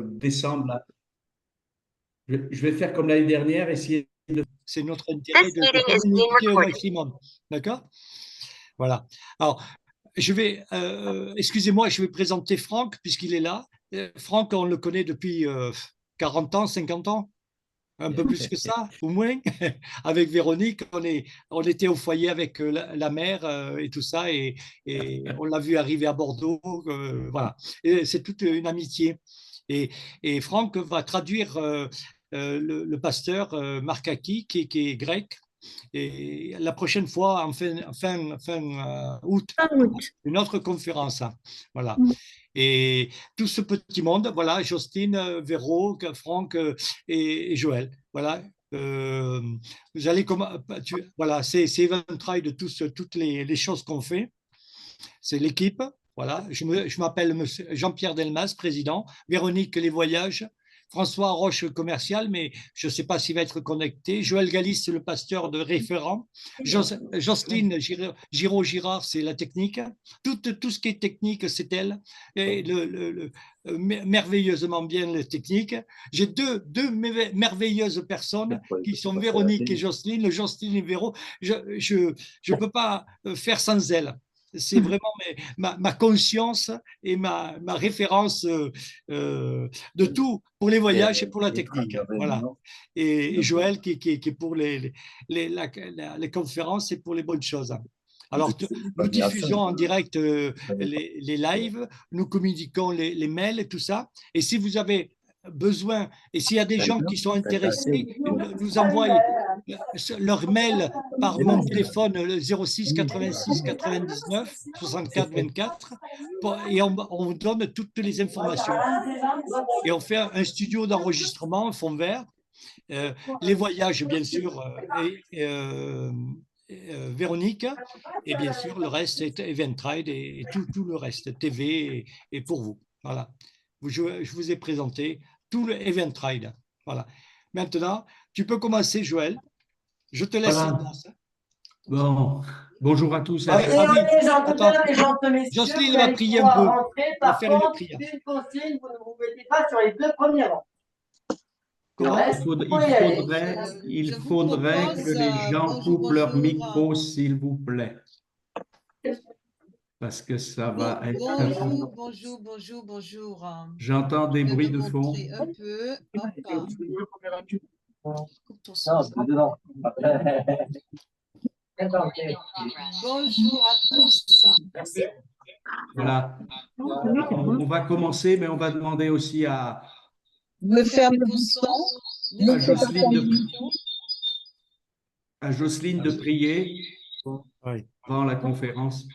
décembre, là. Je vais faire comme l'année dernière, essayer de… C'est notre intérêt de communiquer au maximum. D'accord? Voilà. Alors, excusez-moi, je vais présenter Franck puisqu'il est là. Franck, on le connaît depuis 40 ans, 50 ans, un peu plus que ça, ou moins. Avec Véronique, on était au foyer avec la mère et tout ça, et on l'a vu arriver à Bordeaux. Voilà. Et c'est toute une amitié. Et, et Franck va traduire le pasteur Marc Aki, qui est grec. Et la prochaine fois, en fin août, Ah oui. une autre conférence. Voilà. Et tout ce petit monde, voilà, Jocelyne, Véro, Franck et Joël. Voilà. Vous allez voilà, c'est Eventbrite de toutes les choses qu'on fait. C'est l'équipe. Voilà. Je m'appelle Jean-Pierre Delmas, président. Véronique, les voyages. François Roche, commercial, mais je ne sais pas s'il va être connecté. Joël Galis, le pasteur de référent. Jocelyne Giraud-Girard, c'est la technique. Tout ce qui est technique, c'est elle. Et merveilleusement bien la technique. J'ai deux merveilleuses personnes qui sont Véronique et Jocelyne. Jocelyne et Véro, je ne peux pas faire sans elles. C'est vraiment ma conscience et ma référence de tout pour les voyages et pour la technique. Voilà. Et Joël qui est pour les conférences et pour les bonnes choses. Alors, nous diffusons en direct les lives, nous communiquons les mails et tout ça. Et si vous avez besoin, et s'il y a des gens qui sont intéressés, nous envoient leur mail par mon téléphone, le 06 86 99 64 24, et on vous donne toutes les informations. Et on fait un studio d'enregistrement, un fond vert, les voyages, bien sûr, Véronique, et bien sûr, le reste est Eventbrite et tout le reste, TV et pour vous. Voilà. Je vous ai présenté tout le Eventbrite. Voilà. Maintenant, tu peux commencer, Joël. Je te laisse la Voilà. place. Bon, bonjour à tous. Ah, Ah oui, les gentlemen, attends. les gentlemen, messieurs, Jocelyne vous va allez prier un pouvoir peu. rentrer. On va Par faire une contre, prière. une consigne, vous ne vous mettez pas sur les deux premiers rangs. Le Comment? reste, vous pouvez y aller. Il faudrait que les gens coupent leur micro, s'il vous plaît. Parce que ça va être… Bonjour. J'entends des bruits de fond. Montrer un peu. Hop. Coupe ton son. Non, dedans. Bonjour à tous. Voilà. On va commencer, mais on va demander aussi à Fermez vos sons. Jocelyne de prier Oui. avant la conférence.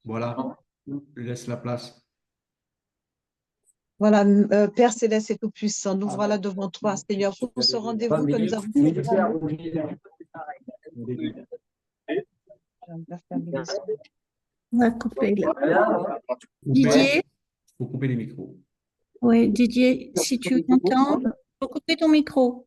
Voilà. Je laisse la place. Voilà, Père Céleste et Tout-Puissant, nous voilà devant toi, Seigneur, pour ce rendez-vous que nous avons On va couper là. Didier, Il faut couper les micros. oui, Didier, si tu m'entends, il faut couper ton micro.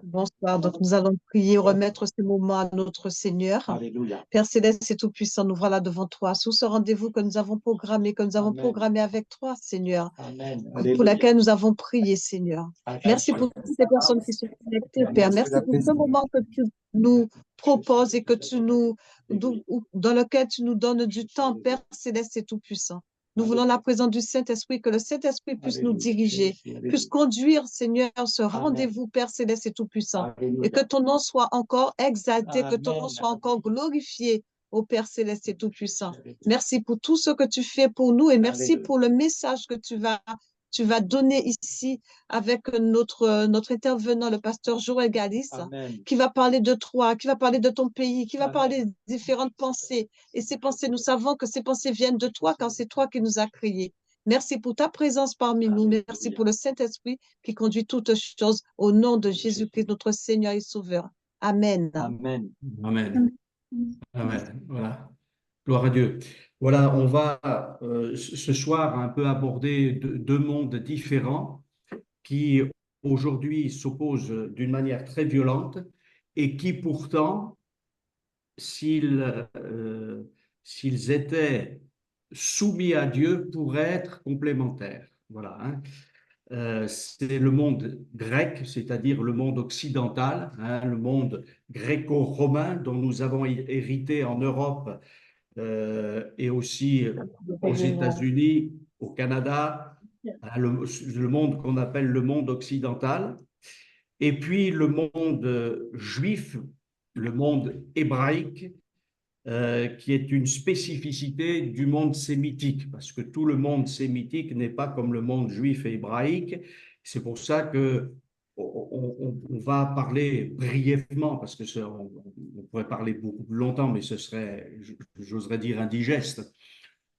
Bonsoir. Donc, nous allons prier, remettre ce moment à notre Seigneur. Alléluia. Père Céleste et Tout-Puissant, nous voilà devant toi, sous ce rendez-vous que nous avons programmé, avec toi, Seigneur, pour laquelle nous avons prié, Seigneur. Merci pour toutes ces personnes qui sont connectées, Père. Merci pour ce moment que tu nous proposes et dans lequel tu nous donnes du temps, Père Céleste et Tout-Puissant. Nous voulons la présence du Saint-Esprit, que le Saint-Esprit puisse nous diriger, puisse conduire, Seigneur, ce rendez-vous, Père Céleste et Tout-Puissant, et que ton nom soit encore exalté, que ton nom soit encore glorifié, ô Père Céleste et Tout-Puissant. Merci pour tout ce que tu fais pour nous et merci pour le message que tu vas donner ici avec notre intervenant, le pasteur Joël Galis, qui va parler de toi, qui va parler de ton pays, qui va parler de différentes pensées. Et ces pensées, nous savons que ces pensées viennent de toi, car c'est toi qui nous as créés. Merci pour ta présence parmi nous. Merci pour le Saint-Esprit qui conduit toutes choses au nom de Jésus-Christ, notre Seigneur et Sauveur. Amen. Amen. Amen. Amen. Voilà. Gloire à Dieu. Voilà, on va ce soir un peu aborder deux mondes différents qui aujourd'hui s'opposent d'une manière très violente et qui pourtant, s'ils s'ils étaient soumis à Dieu, pourraient être complémentaires. Voilà. Hein. C'est le monde grec, c'est-à-dire le monde occidental, hein, le monde gréco-romain dont nous avons hérité en Europe et aussi aux États-Unis, au Canada, hein, le monde qu'on appelle le monde occidental. Et puis le monde juif, le monde hébraïque, qui est une spécificité du monde sémitique, parce que tout le monde sémitique n'est pas comme le monde juif et hébraïque. C'est pour ça que on va parler brièvement, parce que on pourrait parler beaucoup plus longtemps, mais ce serait, j'oserais dire, indigeste.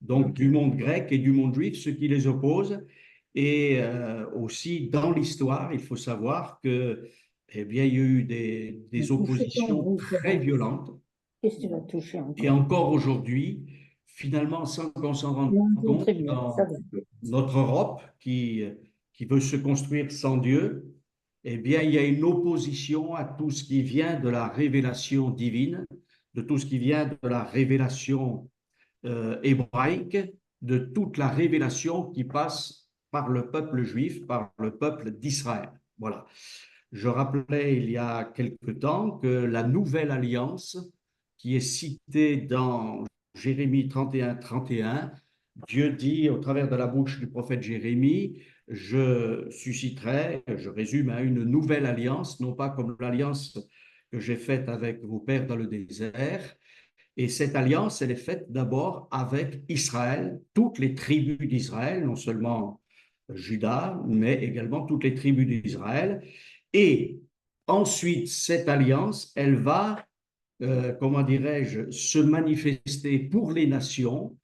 Donc, du monde grec et du monde juif, ce qui les oppose. Et aussi, dans l'histoire, il faut savoir que, eh bien, il y a eu des oppositions très violentes. Qu'est-ce que tu vas toucher encore? Et encore aujourd'hui, finalement, sans qu'on s'en rende compte, dans notre Europe qui veut se construire sans Dieu, eh bien, il y a une opposition à tout ce qui vient de la révélation divine, de tout ce qui vient de la révélation hébraïque, de toute la révélation qui passe par le peuple juif, par le peuple d'Israël. Voilà. Je rappelais il y a quelque temps que la nouvelle alliance qui est citée dans Jérémie 31, 31, Dieu dit au travers de la bouche du prophète Jérémie, je susciterai, je résume, une nouvelle alliance, non pas comme l'alliance que j'ai faite avec vos pères dans le désert. Et cette alliance, elle est faite d'abord avec Israël, toutes les tribus d'Israël, non seulement Juda, mais également toutes les tribus d'Israël. Et ensuite, cette alliance, elle va, comment dirais-je, se manifester pour les nations,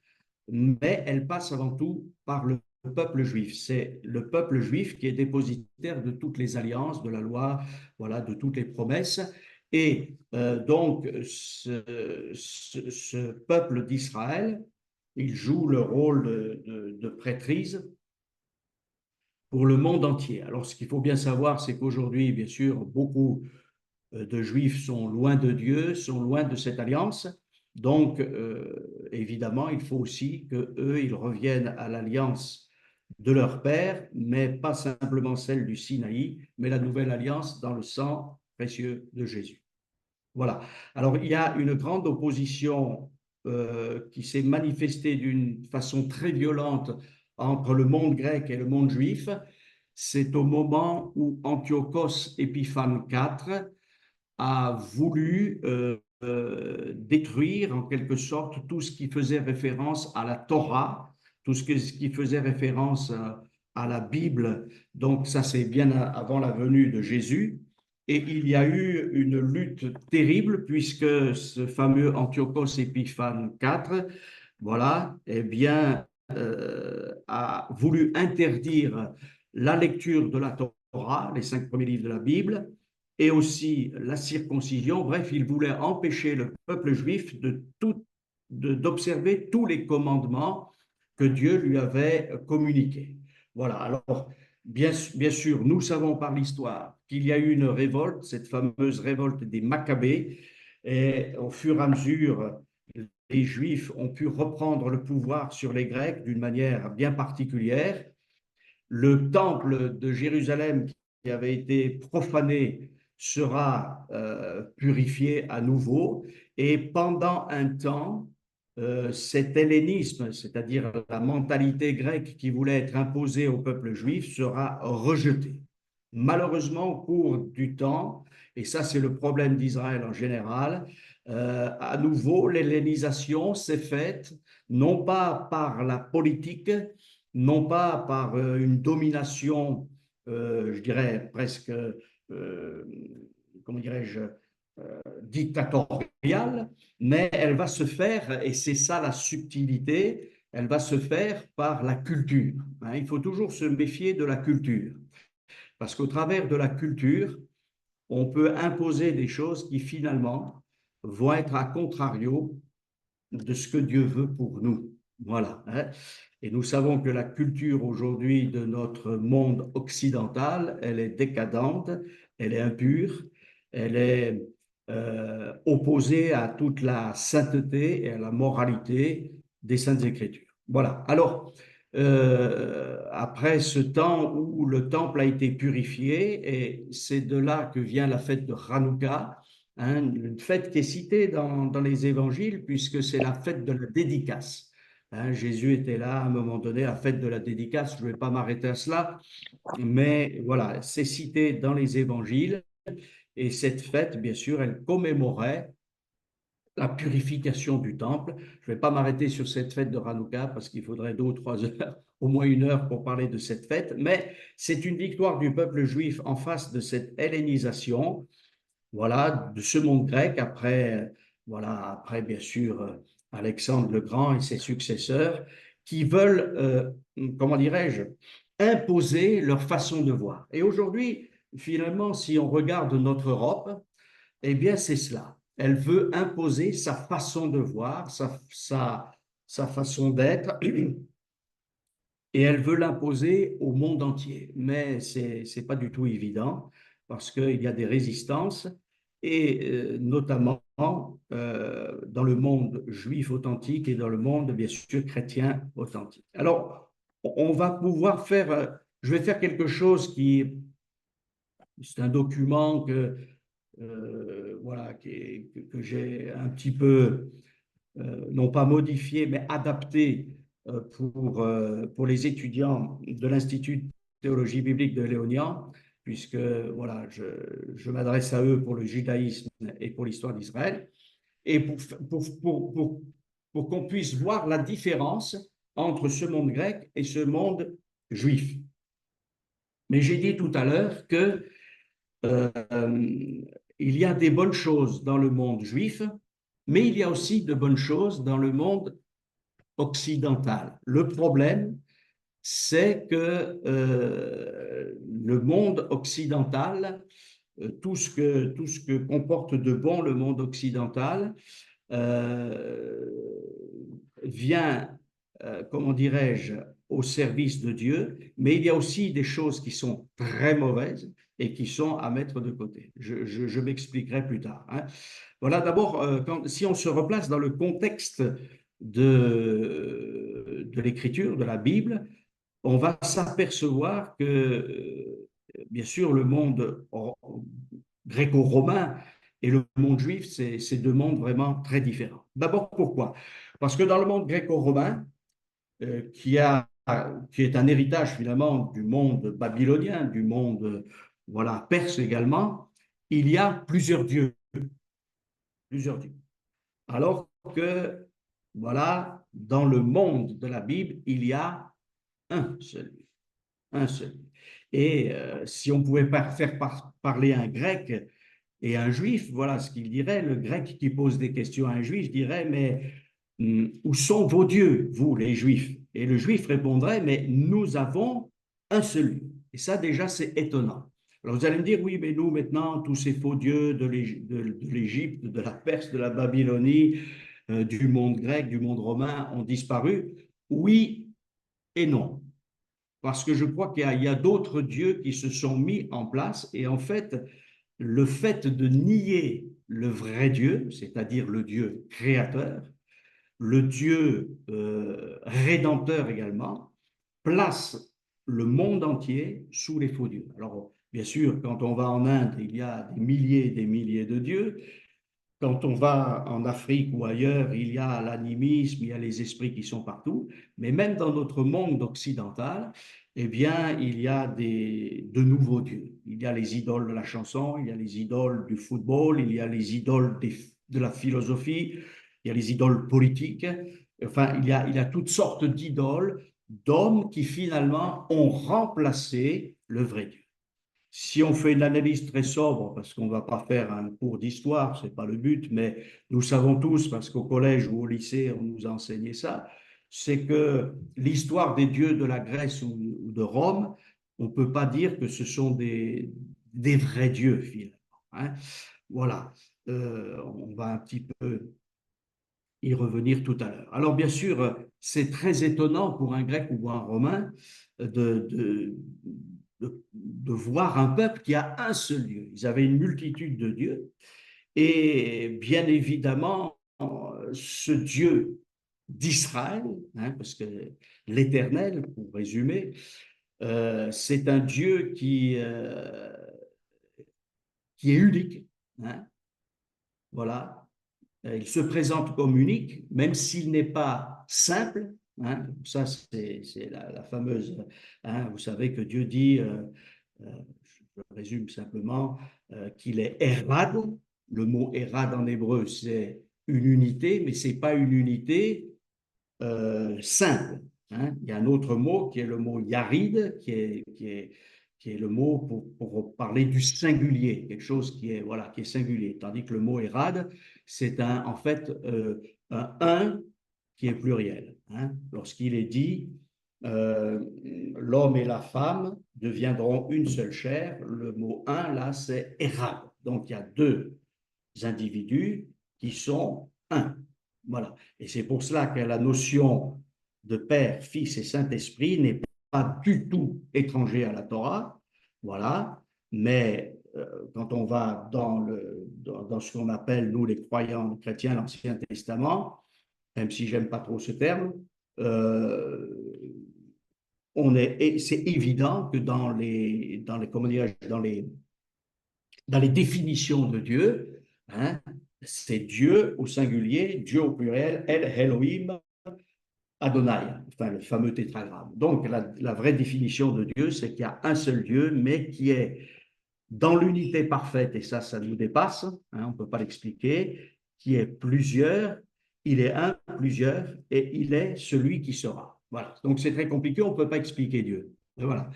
mais elle passe avant tout par le peuple juif. C'est le peuple juif qui est dépositaire de toutes les alliances, de la loi, voilà, de toutes les promesses. Et donc, ce peuple d'Israël, il joue le rôle de prêtrise pour le monde entier. Alors, ce qu'il faut bien savoir, c'est qu'aujourd'hui, bien sûr, beaucoup de Juifs sont loin de Dieu, sont loin de cette alliance. Donc, évidemment, il faut aussi qu'eux, ils reviennent à l'alliance de leur Père, mais pas simplement celle du Sinaï, mais la nouvelle alliance dans le sang précieux de Jésus. Voilà. Alors, il y a une grande opposition qui s'est manifestée d'une façon très violente entre le monde grec et le monde juif. C'est au moment où Antiochos Épiphane IV a voulu détruire en quelque sorte tout ce qui faisait référence à la Torah, tout ce qui faisait référence à la Bible. Donc ça, c'est bien avant la venue de Jésus. Et il y a eu une lutte terrible puisque ce fameux Antiochos Épiphane IV, voilà, eh bien, a voulu interdire la lecture de la Torah, les 5 premiers livres de la Bible, et aussi la circoncision. Bref, il voulait empêcher le peuple juif d'observer tous les commandements que Dieu lui avait communiqués. Voilà, alors bien sûr, nous savons par l'histoire qu'il y a eu une révolte, cette fameuse révolte des Maccabées, et au fur et à mesure, les Juifs ont pu reprendre le pouvoir sur les Grecs d'une manière bien particulière. Le temple de Jérusalem qui avait été profané sera purifié à nouveau, et pendant un temps, cet hellénisme, c'est-à-dire la mentalité grecque qui voulait être imposée au peuple juif, sera rejeté. Malheureusement, au cours du temps, et ça c'est le problème d'Israël en général, à nouveau l'hellénisation s'est faite non pas par la politique, non pas par une domination, je dirais presque, comment dirais-je, dictatoriale, mais elle va se faire, et c'est ça la subtilité, elle va se faire par la culture. Hein, il faut toujours se méfier de la culture, parce qu'au travers de la culture, on peut imposer des choses qui finalement vont être à contrario de ce que Dieu veut pour nous. Voilà. Hein. Et nous savons que la culture aujourd'hui de notre monde occidental, elle est décadente, elle est impure, elle est opposé à toute la sainteté et à la moralité des Saintes Écritures. Voilà. Alors, après ce temps où le temple a été purifié, et c'est de là que vient la fête de Hanouka, hein, une fête qui est citée dans les évangiles, puisque c'est la fête de la dédicace. Hein, Jésus était là à un moment donné, la fête de la dédicace, je ne vais pas m'arrêter à cela, mais voilà, c'est cité dans les évangiles. Et cette fête, bien sûr, elle commémorait la purification du temple. Je ne vais pas m'arrêter sur cette fête de Hanouka parce qu'il faudrait 2 ou 3 heures, au moins 1 heure pour parler de cette fête, mais c'est une victoire du peuple juif en face de cette hellénisation, voilà, de ce monde grec après, voilà, après bien sûr Alexandre le Grand et ses successeurs qui veulent, comment dirais-je, imposer leur façon de voir. Et aujourd'hui, finalement, si on regarde notre Europe, eh bien, c'est cela. Elle veut imposer sa façon de voir, sa façon d'être, et elle veut l'imposer au monde entier. Mais ce n'est pas du tout évident parce qu'il y a des résistances, et notamment dans le monde juif authentique et dans le monde, bien sûr, chrétien authentique. Alors, on va pouvoir faire, je vais faire quelque chose qui, c'est un document que voilà, que j'ai un petit peu, non pas modifié, mais adapté pour les étudiants de l'Institut de théologie biblique de Léonian, puisque voilà, je m'adresse à eux pour le judaïsme et pour l'histoire d'Israël, et pour qu'on puisse voir la différence entre ce monde grec et ce monde juif. Mais j'ai dit tout à l'heure que euh, il y a des bonnes choses dans le monde juif, mais il y a aussi de bonnes choses dans le monde occidental. Le problème, c'est que le monde occidental, tout ce que comporte de bon le monde occidental, euh, vient, comment dirais-je, au service de Dieu, mais il y a aussi des choses qui sont très mauvaises et qui sont à mettre de côté. Je m'expliquerai plus tard. Hein. Voilà, d'abord, si on se replace dans le contexte de l'écriture, de la Bible, on va s'apercevoir que, bien sûr, le monde gréco-romain et le monde juif, c'est 2 mondes vraiment très différents. D'abord, pourquoi? Parce que dans le monde gréco-romain, qui est un héritage finalement du monde babylonien, du monde voilà, perse également, il y a plusieurs dieux. Plusieurs dieux. Alors que, voilà, dans le monde de la Bible, il y a un seul Dieu. Un seul. Et si on pouvait faire parler un grec et un juif, voilà ce qu'il dirait. Le grec qui pose des questions à un juif dirait, mais où sont vos dieux, vous les juifs? Et le juif répondrait, mais nous avons un seul Dieu. Et ça déjà, c'est étonnant. Alors vous allez me dire, oui, mais nous maintenant, tous ces faux dieux de l'Égypte, de la Perse, de la Babylonie, du monde grec, du monde romain ont disparu. Oui et non. Parce que je crois qu'il y a d'autres dieux qui se sont mis en place, et en fait, le fait de nier le vrai Dieu, c'est-à-dire le Dieu créateur, le Dieu rédempteur également, place le monde entier sous les faux dieux. Alors, bien sûr, quand on va en Inde, il y a des milliers et des milliers de dieux. Quand on va en Afrique ou ailleurs, il y a l'animisme, il y a les esprits qui sont partout. Mais même dans notre monde occidental, eh bien, il y a de nouveaux dieux. Il y a les idoles de la chanson, il y a les idoles du football, il y a les idoles de la philosophie, il y a les idoles politiques. Enfin, il y a toutes sortes d'idoles, d'hommes qui finalement ont remplacé le vrai Dieu. Si on fait une analyse très sobre, parce qu'on ne va pas faire un cours d'histoire, ce n'est pas le but, mais nous savons tous, parce qu'au collège ou au lycée, on nous a enseigné ça, c'est que l'histoire des dieux de la Grèce ou de Rome, on ne peut pas dire que ce sont des vrais dieux, finalement. Hein. Voilà. On va un petit peu y revenir tout à l'heure. Alors, bien sûr, c'est très étonnant pour un grec ou un romain de voir un peuple qui a un seul Dieu. Ils avaient une multitude de dieux. Et bien évidemment, ce Dieu d'Israël, hein, parce que l'Éternel, pour résumer, c'est un Dieu qui est unique. Hein, voilà. Il se présente comme unique, même s'il n'est pas simple. Hein, ça, c'est la fameuse. Hein, vous savez que Dieu dit, je résume simplement, qu'il est Erad. Le mot Erad en hébreu, c'est une unité, mais ce n'est pas une unité simple. Hein. Il y a un autre mot qui est le mot Yarid, qui est le mot pour parler du singulier, quelque chose qui est, voilà, qui est singulier. Tandis que le mot Erad, c'est en fait un qui est pluriel. Hein. Lorsqu'il est dit l'homme et la femme deviendront une seule chair, le mot un, là, c'est Erad. Donc il y a deux individus qui sont un. Voilà. Et c'est pour cela que la notion de Père, Fils et Saint-Esprit n'est pas du tout étranger à la Torah. Voilà. Mais quand on va dans ce qu'on appelle, nous les croyants chrétiens, l'Ancien Testament, même si j'aime pas trop ce terme, c'est évident que dans les définitions de Dieu, hein, c'est Dieu au singulier, Dieu au pluriel, El Elohim Adonai, enfin le fameux tétragramme. Donc la vraie définition de Dieu, c'est qu'il y a un seul Dieu, mais qui est dans l'unité parfaite, et ça nous dépasse, hein, on ne peut pas l'expliquer, qui est plusieurs, il est un, plusieurs, et il est celui qui sera. Voilà. Donc c'est très compliqué, on ne peut pas expliquer Dieu. Et voilà.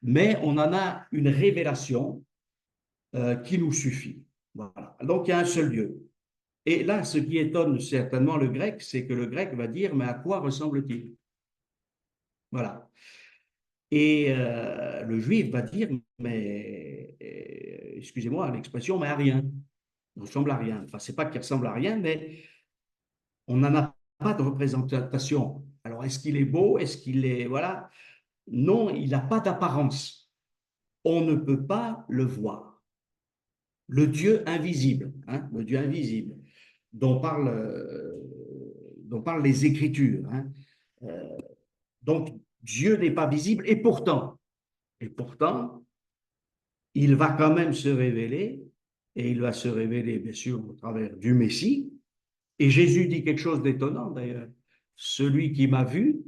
Mais on en a une révélation qui nous suffit. Voilà. Donc il y a un seul Dieu. Et là, ce qui étonne certainement le grec, c'est que le grec va dire, mais à quoi ressemble-t-il? Voilà. Et le juif va dire, mais, excusez-moi l'expression, mais à rien. Il ne ressemble à rien. Enfin, c'est pas qu'il ressemble à rien, mais on n'en a pas de représentation. Alors, est-ce qu'il est beau? Est-ce qu'il est... Voilà. Non, il n'a pas d'apparence. On ne peut pas le voir. Le Dieu invisible, hein, le Dieu invisible, dont parlent les Écritures. Hein. Donc, Dieu n'est pas visible, et pourtant, il va quand même se révéler, et il va se révéler, bien sûr, au travers du Messie. Et Jésus dit quelque chose d'étonnant, d'ailleurs. Celui qui m'a vu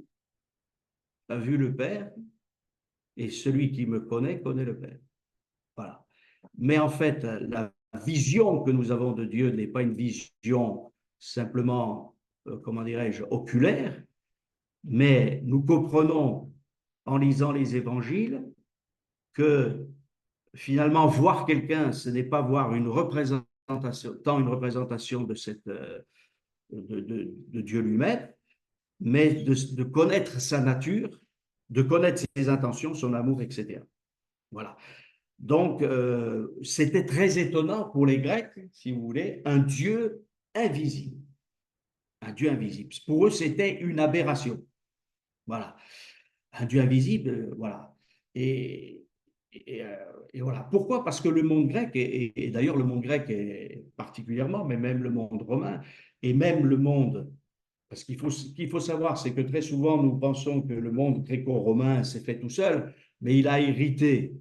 a vu le Père, et celui qui me connaît le Père. Voilà. Mais en fait, la vision que nous avons de Dieu n'est pas une vision simplement, comment dirais-je, oculaire, mais nous comprenons en lisant les évangiles que finalement, voir quelqu'un, ce n'est pas voir une représentation, tant une représentation de Dieu lui-même, mais de connaître sa nature, de connaître ses intentions, son amour, etc. Voilà. Donc, c'était très étonnant pour les Grecs, si vous voulez, un Dieu invisible. Un Dieu invisible. Pour eux, c'était une aberration. Voilà. Un Dieu invisible, voilà. Et, et voilà. Pourquoi? Parce que le monde grec, et d'ailleurs le monde grec est particulièrement, mais même le monde romain, et même le monde, parce qu'il faut savoir, c'est que très souvent nous pensons que le monde gréco-romain s'est fait tout seul, mais il a hérité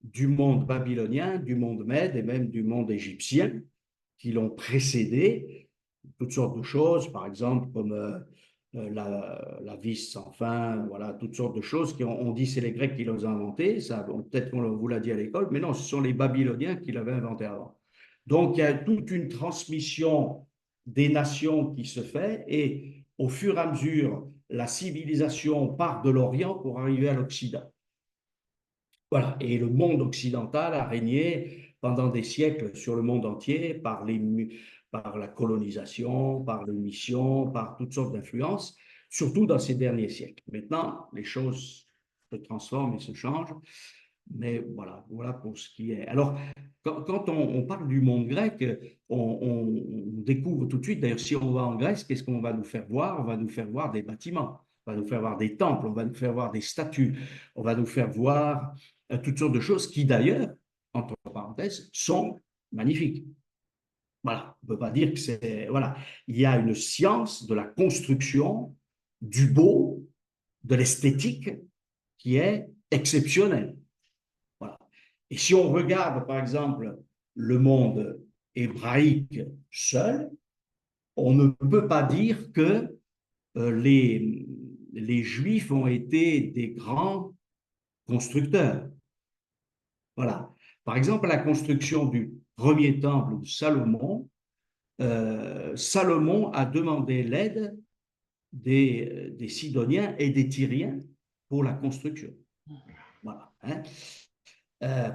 du monde babylonien, du monde mède et même du monde égyptien qui l'ont précédé, toutes sortes de choses, par exemple comme la vis sans fin, voilà, toutes sortes de choses on dit c'est les Grecs qui l'ont inventé, peut-être qu'on vous l'a dit à l'école, mais non, ce sont les Babyloniens qui l'avaient inventé avant. Donc il y a toute une transmission des nations qui se fait et au fur et à mesure, la civilisation part de l'Orient pour arriver à l'Occident. Voilà. Et le monde occidental a régné pendant des siècles sur le monde entier par la colonisation, par les missions, par toutes sortes d'influences, surtout dans ces derniers siècles. Maintenant, les choses se transforment et se changent, mais voilà pour ce qui est. Alors, quand on parle du monde grec, on découvre tout de suite, d'ailleurs, si on va en Grèce, qu'est-ce qu'on va nous faire voir? On va nous faire voir des bâtiments, on va nous faire voir des temples, on va nous faire voir des statues, on va nous faire voir toutes sortes de choses qui, d'ailleurs, entre parenthèses, sont magnifiques. Voilà, on ne peut pas dire que c'est… Voilà, il y a une science de la construction, du beau, de l'esthétique qui est exceptionnelle. Voilà. Et si on regarde, par exemple, le monde hébraïque seul, on ne peut pas dire que les Juifs ont été des grands constructeurs. Voilà. Par exemple, la construction du premier temple de Salomon, Salomon a demandé l'aide des Sidoniens et des Tyriens pour la construction. Voilà. Hein.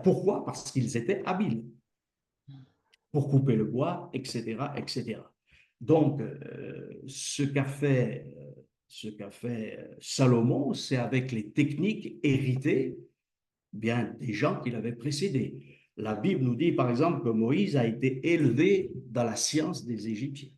Pourquoi? Parce qu'ils étaient habiles pour couper le bois, etc., etc. Donc, ce qu'a fait Salomon, c'est avec les techniques héritées bien des gens qui l'avaient précédé. La Bible nous dit, par exemple, que Moïse a été élevé dans la science des Égyptiens.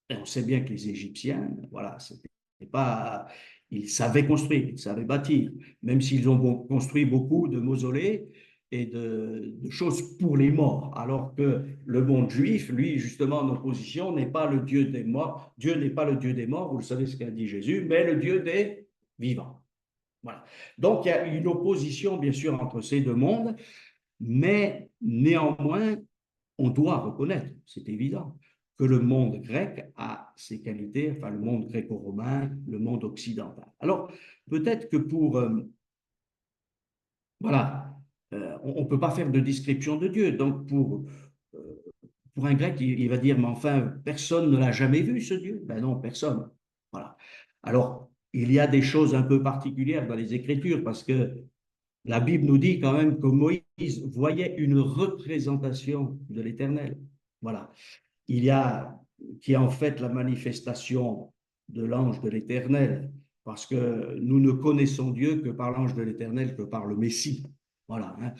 Et on sait bien que les Égyptiens, voilà, c'était pas, ils savaient construire, ils savaient bâtir, même s'ils ont construit beaucoup de mausolées et de choses pour les morts, alors que le monde juif, lui, justement, en opposition, n'est pas le Dieu des morts. Dieu n'est pas le Dieu des morts, vous le savez ce qu'a dit Jésus, mais le Dieu des vivants. Voilà. Donc, il y a une opposition, bien sûr, entre ces deux mondes, mais néanmoins, on doit reconnaître, c'est évident, que le monde grec a ses qualités, enfin le monde gréco-romain, le monde occidental. Alors, peut-être que voilà, on ne peut pas faire de description de Dieu. Donc, pour un grec, il va dire, mais enfin, personne ne l'a jamais vu, ce Dieu. Ben non, personne. Voilà. Alors, il y a des choses un peu particulières dans les Écritures, parce que la Bible nous dit quand même que Moïse voyait une représentation de l'Éternel. Voilà. Il y a qui est en fait la manifestation de l'ange de l'Éternel, parce que nous ne connaissons Dieu que par l'ange de l'Éternel, que par le Messie. Voilà. Hein.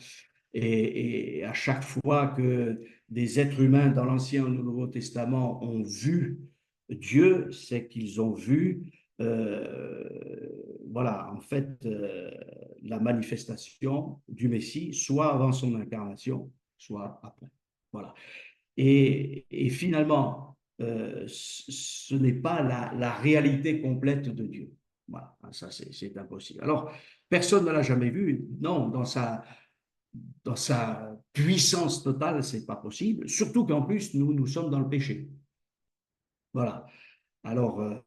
Et à chaque fois que des êtres humains dans l'Ancien et le Nouveau Testament ont vu Dieu, c'est qu'ils ont vu, voilà, en fait, la manifestation du Messie, soit avant son incarnation, soit après. Voilà. Et finalement, ce n'est pas la réalité complète de Dieu. Voilà, ça c'est impossible. Alors, personne ne l'a jamais vu. Non, dans sa puissance totale, c'est pas possible. Surtout qu'en plus, nous sommes dans le péché. Voilà. Alors,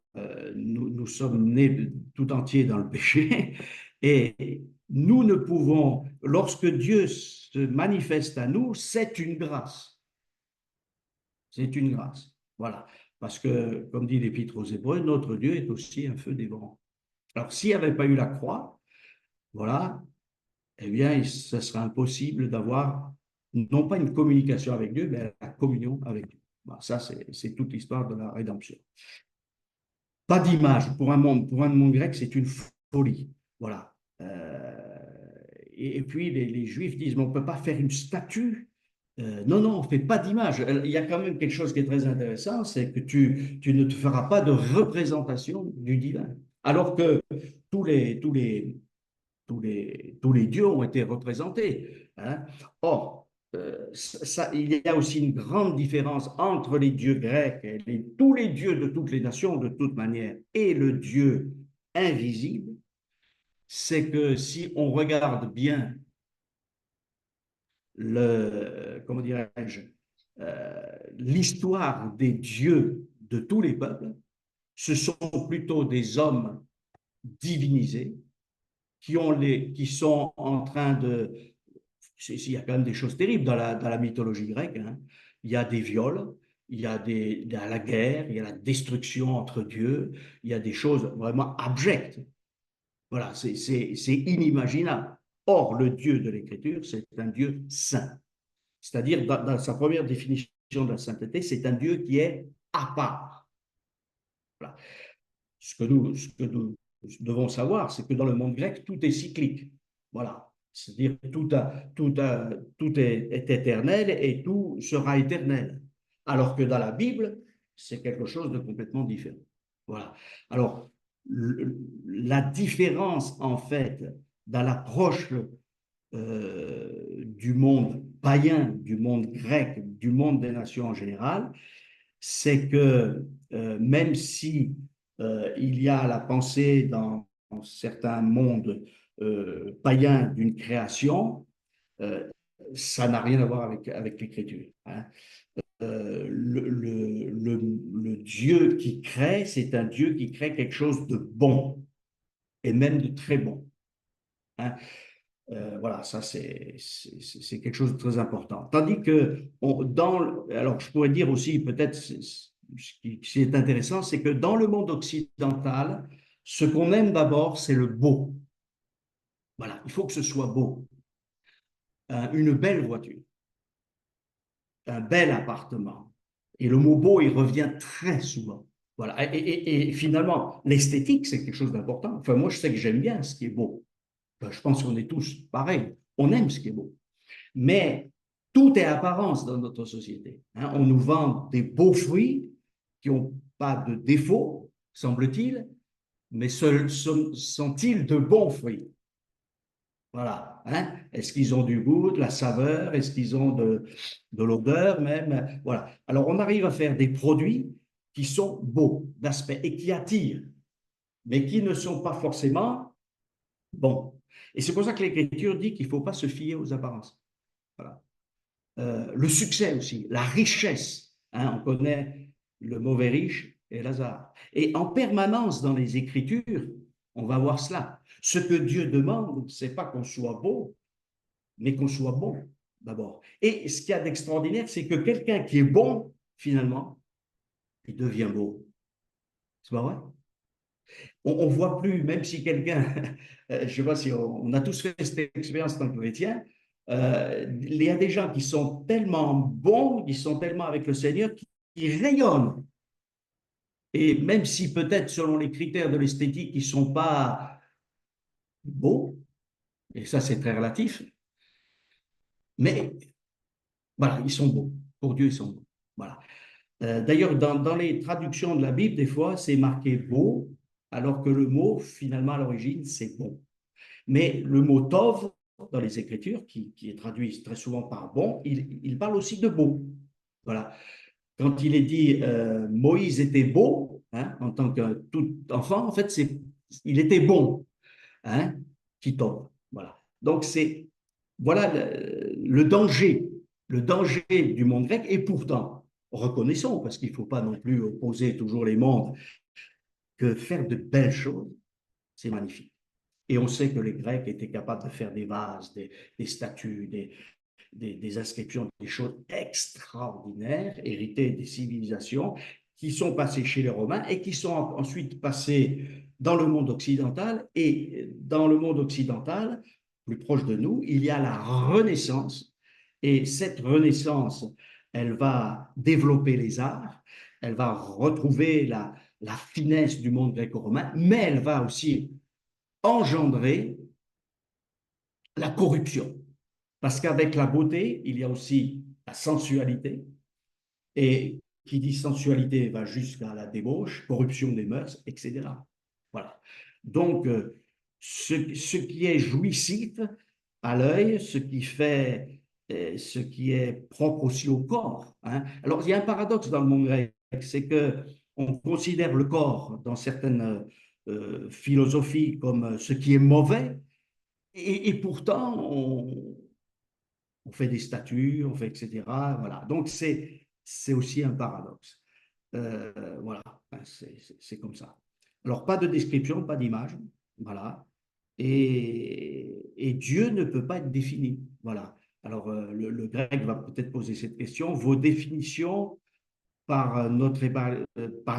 nous sommes nés tout entiers dans le péché et nous ne pouvons, lorsque Dieu se manifeste à nous, c'est une grâce. C'est une grâce. Voilà. Parce que, comme dit l'Épître aux Hébreux, notre Dieu est aussi un feu dévorant. Alors, s'il n'y avait pas eu la croix, voilà, eh bien, ce serait impossible d'avoir, non pas une communication avec Dieu, mais la communion avec Dieu. Voilà, ça, c'est toute l'histoire de la rédemption. Pas d'image. Pour un monde grec, c'est une folie. Voilà. Et puis, les Juifs disent, mais on ne peut pas faire une statue. Non, non, on ne fait pas d'image. Il y a quand même quelque chose qui est très intéressant, c'est que tu ne te feras pas de représentation du divin. Alors que tous les, tous les, tous les dieux ont été représentés. Hein. Or, il y a aussi une grande différence entre les dieux grecs et tous les dieux de toutes les nations, de toute manière, et le Dieu invisible. C'est que si on regarde bien comment dirais-je, l'histoire des dieux de tous les peuples, ce sont plutôt des hommes divinisés qui sont en train de… Il y a quand même des choses terribles dans la mythologie grecque. Hein. Il y a des viols, il y a la guerre, il y a la destruction entre dieux, il y a des choses vraiment abjectes. Voilà, c'est inimaginable. Or, le Dieu de l'Écriture, c'est un Dieu saint. C'est-à-dire, dans sa première définition de la sainteté, c'est un Dieu qui est à part. Voilà. Ce que nous devons savoir, c'est que dans le monde grec, tout est cyclique. Voilà. C'est-à-dire tout est éternel et tout sera éternel. Alors que dans la Bible, c'est quelque chose de complètement différent. Voilà. Alors, la différence, en fait, dans l'approche du monde païens du monde grec, du monde des nations en général, c'est que même si il y a la pensée dans certains mondes païens d'une création, euh, ça n'a rien à voir avec l'écriture. Hein. Le Dieu qui crée, c'est un Dieu qui crée quelque chose de bon et même de très bon. Hein. Voilà, ça c'est quelque chose de très important. Tandis que alors je pourrais dire aussi peut-être ce qui est intéressant, c'est que dans le monde occidental, ce qu'on aime d'abord, c'est le beau. Voilà, il faut que ce soit beau. Une belle voiture, un bel appartement. Et le mot beau, il revient très souvent. Voilà. Et finalement, l'esthétique, c'est quelque chose d'important. Enfin, moi, je sais que j'aime bien ce qui est beau. Enfin, je pense qu'on est tous pareils. On aime ce qui est beau. Mais tout est apparence dans notre société. Hein. On nous vend des beaux fruits qui n'ont pas de défaut, semble-t-il, mais sont-ils de bons fruits? Voilà. Hein. Est-ce qu'ils ont du goût, de la saveur? Est-ce qu'ils ont de l'odeur même? Voilà. Alors, on arrive à faire des produits qui sont beaux d'aspect et qui attirent, mais qui ne sont pas forcément bons. Et c'est pour ça que l'Écriture dit qu'il ne faut pas se fier aux apparences. Voilà. Le succès aussi, la richesse. Hein, on connaît le mauvais riche et Lazare. Et en permanence dans les Écritures, on va voir cela. Ce que Dieu demande, ce n'est pas qu'on soit beau, mais qu'on soit bon d'abord. Et ce qu'il y a d'extraordinaire, c'est que quelqu'un qui est bon, finalement, il devient beau. C'est pas vrai? On ne voit plus, même si quelqu'un, je ne sais pas si on a tous fait cette expérience en tant que chrétien, il y a des gens qui sont tellement bons, qui sont tellement avec le Seigneur, qui rayonnent. Et même si peut-être selon les critères de l'esthétique, ils ne sont pas beaux, et ça c'est très relatif, mais voilà, ils sont beaux. Pour Dieu, ils sont beaux. Voilà. D'ailleurs, dans les traductions de la Bible, des fois, c'est marqué beau, alors que le mot, finalement, à l'origine, c'est bon. Mais le mot tov, dans les Écritures, qui est traduit très souvent par bon, il parle aussi de beau. Voilà. Quand il est dit Moïse était beau, hein, en tant que tout enfant, en fait, il était bon, hein, kitov. Voilà. Donc, voilà le danger du monde grec, et pourtant, reconnaissons, parce qu'il ne faut pas non plus opposer toujours les mondes, que faire de belles choses, c'est magnifique. Et on sait que les Grecs étaient capables de faire des vases, des statues, des inscriptions, des choses extraordinaires, héritées des civilisations, qui sont passées chez les Romains et qui sont ensuite passées dans le monde occidental. Et dans le monde occidental, plus proche de nous, il y a la Renaissance. Et cette Renaissance, elle va développer les arts, elle va retrouver la finesse du monde gréco-romain, mais elle va aussi engendrer la corruption. Parce qu'avec la beauté, il y a aussi la sensualité. Et qui dit sensualité va jusqu'à la débauche, corruption des mœurs, etc. Voilà. Donc, ce qui est jouissif à l'œil, ce qui est propre aussi au corps. Hein. Alors, il y a un paradoxe dans le monde grec, c'est qu'on considère le corps dans certaines philosophies comme ce qui est mauvais, et pourtant, on fait des statues, on fait etc. Voilà. Donc, c'est aussi un paradoxe. Voilà, c'est comme ça. Alors, pas de description, pas d'image. Voilà. Et Dieu ne peut pas être défini. Voilà. Alors, le grec va peut-être poser cette question. Vos définitions par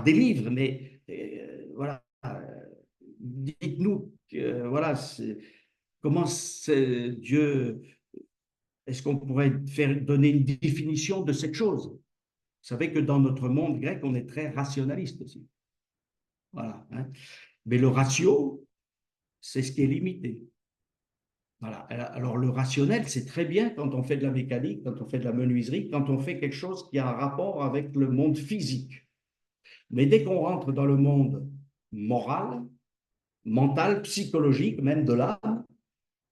des livres, mais voilà. Dites-nous, voilà, comment Dieu, est-ce qu'on pourrait donner une définition de cette chose? Vous savez que dans notre monde grec, on est très rationaliste aussi. Voilà. Hein. Mais le ratio, c'est ce qui est limité. Voilà. Alors, le rationnel, c'est très bien quand on fait de la mécanique, quand on fait de la menuiserie, quand on fait quelque chose qui a un rapport avec le monde physique. Mais dès qu'on rentre dans le monde moral, mental, psychologique, même de l'âme,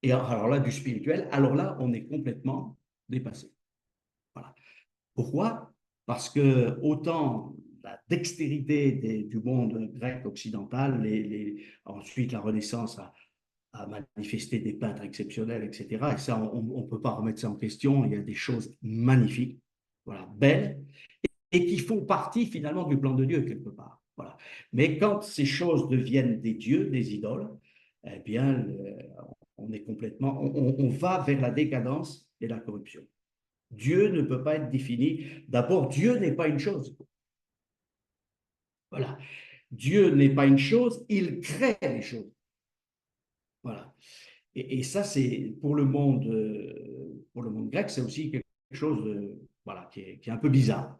et alors là, du spirituel, alors là, on est complètement dépassé. Voilà. Pourquoi? Parce que autant la dextérité du monde grec occidental, ensuite la Renaissance a manifesté des peintres exceptionnels, etc. Et ça, on ne peut pas remettre ça en question. Il y a des choses magnifiques, voilà, belles, et qui font partie finalement du plan de Dieu quelque part. Voilà. Mais quand ces choses deviennent des dieux, des idoles, eh bien, on est complètement, on va vers la décadence et la corruption. Dieu ne peut pas être défini. D'abord, Dieu n'est pas une chose. Voilà. Dieu n'est pas une chose, il crée les choses. Voilà. Et ça, c'est pour le monde grec, c'est aussi quelque chose voilà, qui est un peu bizarre.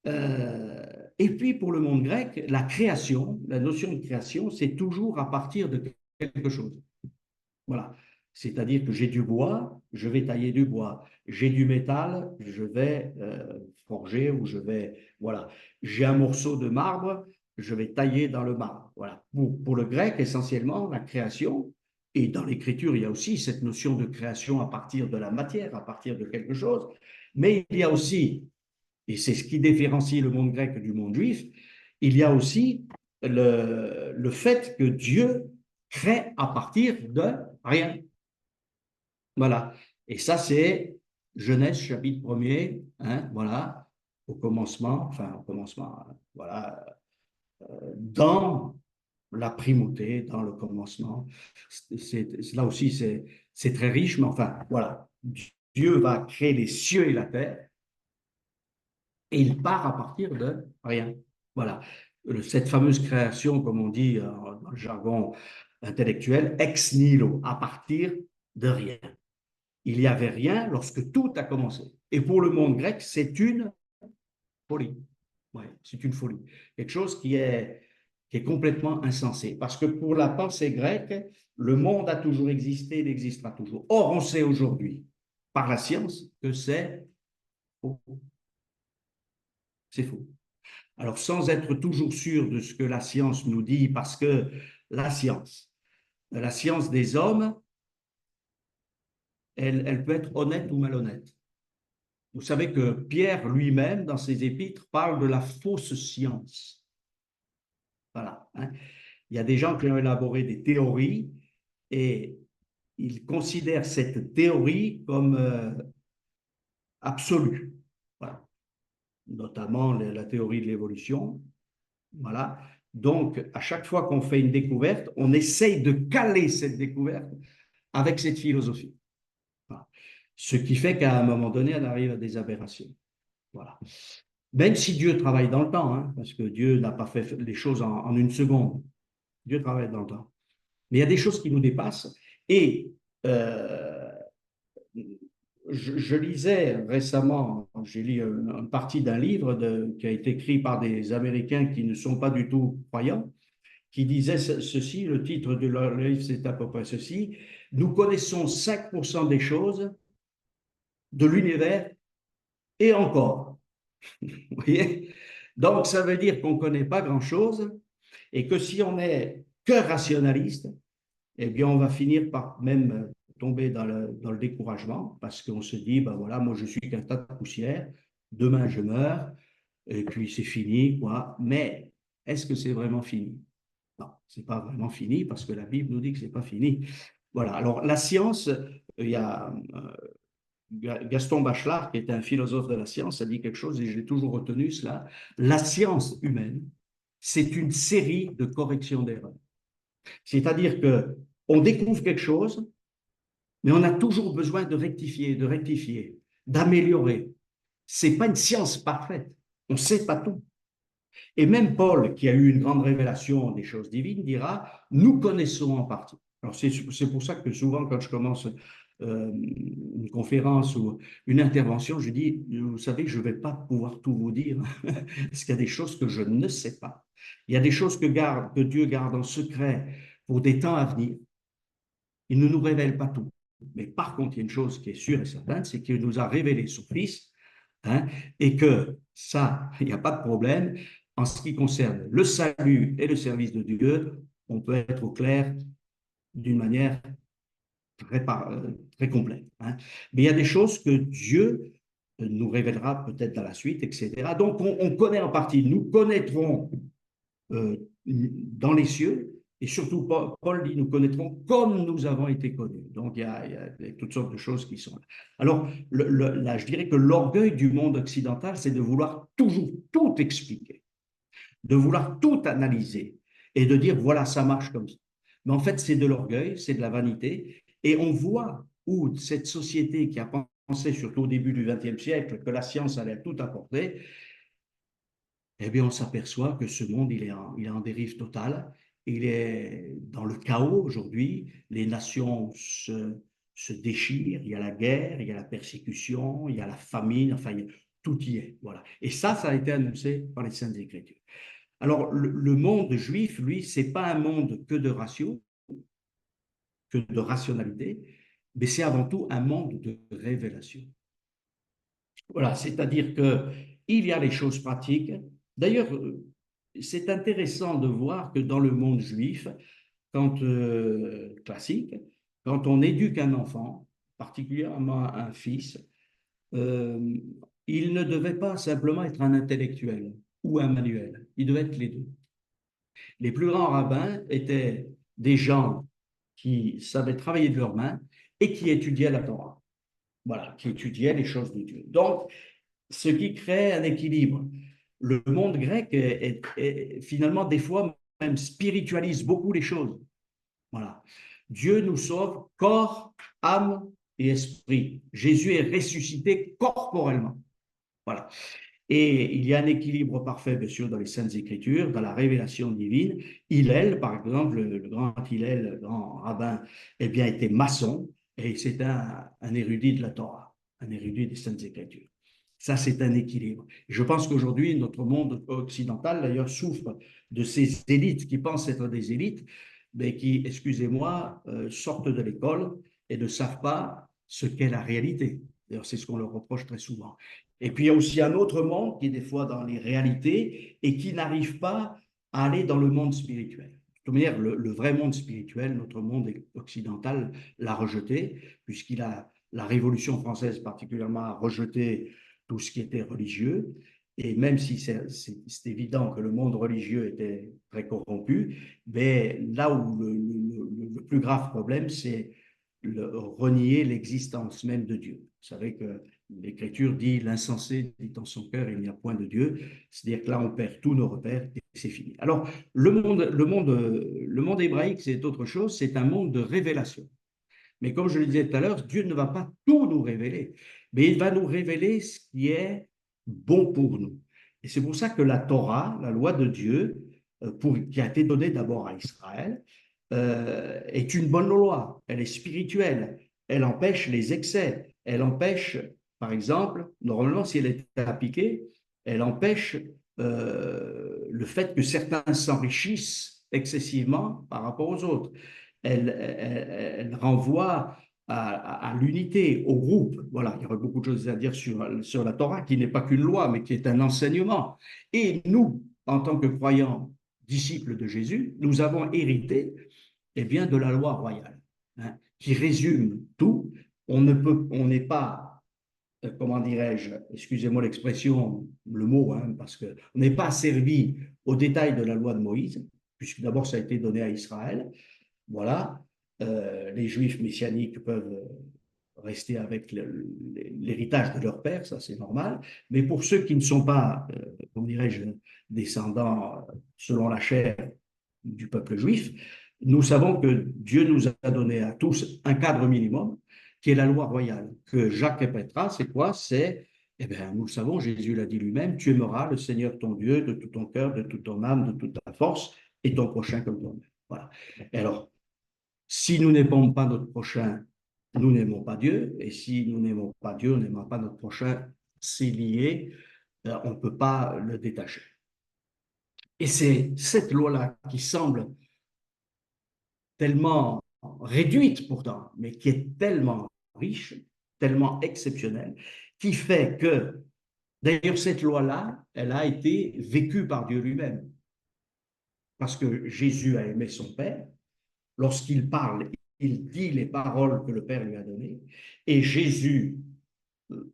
Et puis pour le monde grec, la création, la notion de création, c'est toujours à partir de quelque chose. Voilà. C'est-à-dire que j'ai du bois, je vais tailler du bois. J'ai du métal, je vais forger ou je vais. Voilà. J'ai un morceau de marbre, je vais tailler dans le marbre. Voilà. Pour le grec, essentiellement, la création, et dans l'écriture, il y a aussi cette notion de création à partir de la matière, à partir de quelque chose. Mais il y a aussi, et c'est ce qui différencie le monde grec du monde juif, il y a aussi le fait que Dieu crée à partir de rien. Voilà. Et ça, c'est Genèse chapitre 1er, hein, voilà, au commencement, voilà, dans la primauté, dans le commencement. Là aussi, c'est très riche, mais enfin, voilà. Dieu va créer les cieux et la terre, et il part à partir de rien. Voilà. Cette fameuse création, comme on dit dans le jargon intellectuel, ex nihilo, à partir de rien. Il n'y avait rien lorsque tout a commencé. Et pour le monde grec, c'est une folie. Ouais, c'est une folie. Quelque chose qui est complètement insensé. Parce que pour la pensée grecque, le monde a toujours existé, il existera toujours. Or, on sait aujourd'hui, par la science, que c'est faux. C'est faux. Alors, sans être toujours sûr de ce que la science nous dit, parce que la science des hommes, elle peut être honnête ou malhonnête. Vous savez que Pierre lui-même, dans ses épîtres, parle de la fausse science. Voilà. Hein. Il y a des gens qui ont élaboré des théories et ils considèrent cette théorie comme absolue. Voilà. Notamment la théorie de l'évolution. Voilà. Donc, à chaque fois qu'on fait une découverte, on essaye de caler cette découverte avec cette philosophie. Voilà. Ce qui fait qu'à un moment donné, on arrive à des aberrations. Voilà. Même si Dieu travaille dans le temps, hein, parce que Dieu n'a pas fait les choses en une seconde. Dieu travaille dans le temps. Mais il y a des choses qui nous dépassent. Et je lisais récemment, j'ai lu une partie d'un livre qui a été écrit par des Américains qui ne sont pas du tout croyants, qui disait ceci, le titre de leur livre, c'est à peu près ceci: nous connaissons 5% des choses de l'univers et encore. Vous voyez? Donc, ça veut dire qu'on ne connaît pas grand-chose et que si on est que rationaliste, eh bien, on va finir par même tomber dans le découragement parce qu'on se dit, ben voilà, moi, je suis qu'un tas de poussière, demain, je meurs et puis c'est fini, quoi. Mais est-ce que c'est vraiment fini? Non, ce n'est pas vraiment fini parce que la Bible nous dit que ce n'est pas fini. Voilà. Alors, la science, il y a Gaston Bachelard, qui était un philosophe de la science, a dit quelque chose et j'ai toujours retenu cela. La science humaine, c'est une série de corrections d'erreurs. C'est-à-dire qu'on découvre quelque chose, mais on a toujours besoin de rectifier, d'améliorer. Ce n'est pas une science parfaite. On ne sait pas tout. Et même Paul, qui a eu une grande révélation des choses divines, dira « nous connaissons en partie ». Alors c'est pour ça que souvent, quand je commence une conférence ou une intervention, je dis, vous savez, je ne vais pas pouvoir tout vous dire, parce qu'il y a des choses que je ne sais pas. Il y a des choses que Dieu garde en secret pour des temps à venir. Il ne nous révèle pas tout. Mais par contre, il y a une chose qui est sûre et certaine, c'est qu'il nous a révélé son Fils, hein, et que ça, il n'y a pas de problème. En ce qui concerne le salut et le service de Dieu, on peut être au clair d'une manière très complète. Hein. Mais il y a des choses que Dieu nous révélera peut-être dans la suite, etc. Donc, on connaît en partie. Nous connaîtrons dans les cieux, et surtout, Paul dit, nous connaîtrons comme nous avons été connus. Donc, il y a toutes sortes de choses qui sont là. Alors, là, je dirais que l'orgueil du monde occidental, c'est de vouloir toujours tout expliquer, de vouloir tout analyser et de dire, voilà, ça marche comme ça. Mais en fait, c'est de l'orgueil, c'est de la vanité. Et on voit où cette société qui a pensé, surtout au début du XXe siècle, que la science allait tout apporter, eh bien, on s'aperçoit que ce monde, il est en dérive totale. Il est dans le chaos aujourd'hui. Les nations se déchirent. Il y a la guerre, il y a la persécution, il y a la famine. Enfin, tout y est. Voilà. Et ça a été annoncé par les Saintes Écritures. Alors, le monde juif, lui, c'est pas un monde que de ratio, que de rationalité, mais c'est avant tout un monde de révélation. Voilà, c'est-à-dire qu'il y a les choses pratiques. D'ailleurs, c'est intéressant de voir que dans le monde juif, classique, quand on éduque un enfant, particulièrement un fils, euh, il ne devait pas simplement être un intellectuel ou un manuel, il devait être les deux. Les plus grands rabbins étaient des gens qui savaient travailler de leurs mains et qui étudiaient la Torah. Voilà, qui étudiaient les choses de Dieu. Donc, ce qui crée un équilibre. Le monde grec finalement, des fois, même spiritualise beaucoup les choses. Voilà. Dieu nous sauve corps, âme et esprit. Jésus est ressuscité corporellement. Voilà. Et il y a un équilibre parfait, bien sûr, dans les Saintes Écritures, dans la révélation divine. Hillel, par exemple, le grand Hillel, le grand rabbin, eh bien, était maçon et c'est un érudit de la Torah, un érudit des Saintes Écritures. Ça, c'est un équilibre. Je pense qu'aujourd'hui, notre monde occidental, d'ailleurs, souffre de ces élites qui pensent être des élites, mais qui, excusez-moi, sortent de l'école et ne savent pas ce qu'est la réalité. D'ailleurs, c'est ce qu'on leur reproche très souvent. Et puis, il y a aussi un autre monde qui est des fois dans les réalités et qui n'arrive pas à aller dans le monde spirituel. De toute manière, le vrai monde spirituel, notre monde occidental, l'a rejeté, la Révolution française particulièrement a rejeté tout ce qui était religieux. Et même si c'est évident que le monde religieux était très corrompu, mais là où le plus grave problème, c'est renier l'existence même de Dieu. Vous savez que l'Écriture dit l'insensé dit en son cœur il n'y a point de Dieu, c'est-à-dire que là on perd tous nos repères et c'est fini. Alors le monde hébraïque c'est autre chose, c'est un monde de révélation. Mais comme je le disais tout à l'heure, Dieu ne va pas tout nous révéler, mais il va nous révéler ce qui est bon pour nous. Et c'est pour ça que la Torah, la loi de Dieu, qui a été donnée d'abord à Israël, est une bonne loi. Elle est spirituelle. Elle empêche les excès. Elle empêche, par exemple, normalement, si elle est appliquée, elle empêche le fait que certains s'enrichissent excessivement par rapport aux autres. Elle renvoie à l'unité, au groupe. Voilà, il y aurait beaucoup de choses à dire sur la Torah, qui n'est pas qu'une loi, mais qui est un enseignement. Et nous, en tant que croyants, disciples de Jésus, nous avons hérité bien, de la loi royale, hein, qui résume tout. On n'est pas, comment dirais-je, excusez-moi l'expression, le mot, hein, parce qu'on n'est pas servi aux détails de la loi de Moïse, puisque d'abord ça a été donné à Israël. Voilà, les Juifs messianiques peuvent rester avec l'héritage de leur père, ça c'est normal, mais pour ceux qui ne sont pas, comment dirais-je, descendants selon la chair du peuple juif, nous savons que Dieu nous a donné à tous un cadre minimum, qui est la loi royale, que Jacques répétera, c'est quoi? C'est, eh bien, nous le savons, Jésus l'a dit lui-même, tu aimeras le Seigneur ton Dieu de tout ton cœur, de toute ton âme, de toute ta force, et ton prochain comme toi-même. Voilà. Et alors, si nous n'aimons pas notre prochain, nous n'aimons pas Dieu. Et si nous n'aimons pas Dieu, nous n'aimons pas notre prochain, c'est lié, on ne peut pas le détacher. Et c'est cette loi-là qui semble tellement réduite pourtant, mais qui est tellement riche, tellement exceptionnelle, qui fait que, d'ailleurs, cette loi-là, elle a été vécue par Dieu lui-même. Parce que Jésus a aimé son Père. Lorsqu'il parle, dit les paroles que le Père lui a données, et Jésus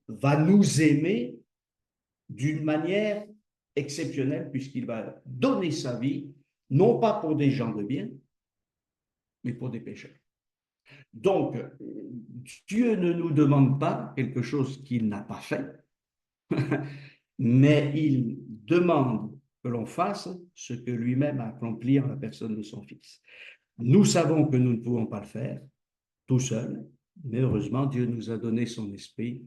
va nous aimer d'une manière exceptionnelle, puisqu'il va donner sa vie, non pas pour des gens de bien, mais pour des pécheurs. Donc, Dieu ne nous demande pas quelque chose qu'il n'a pas fait, mais il demande que l'on fasse ce que lui-même a accompli en la personne de son Fils. Nous savons que nous ne pouvons pas le faire tout seuls, mais heureusement, Dieu nous a donné son esprit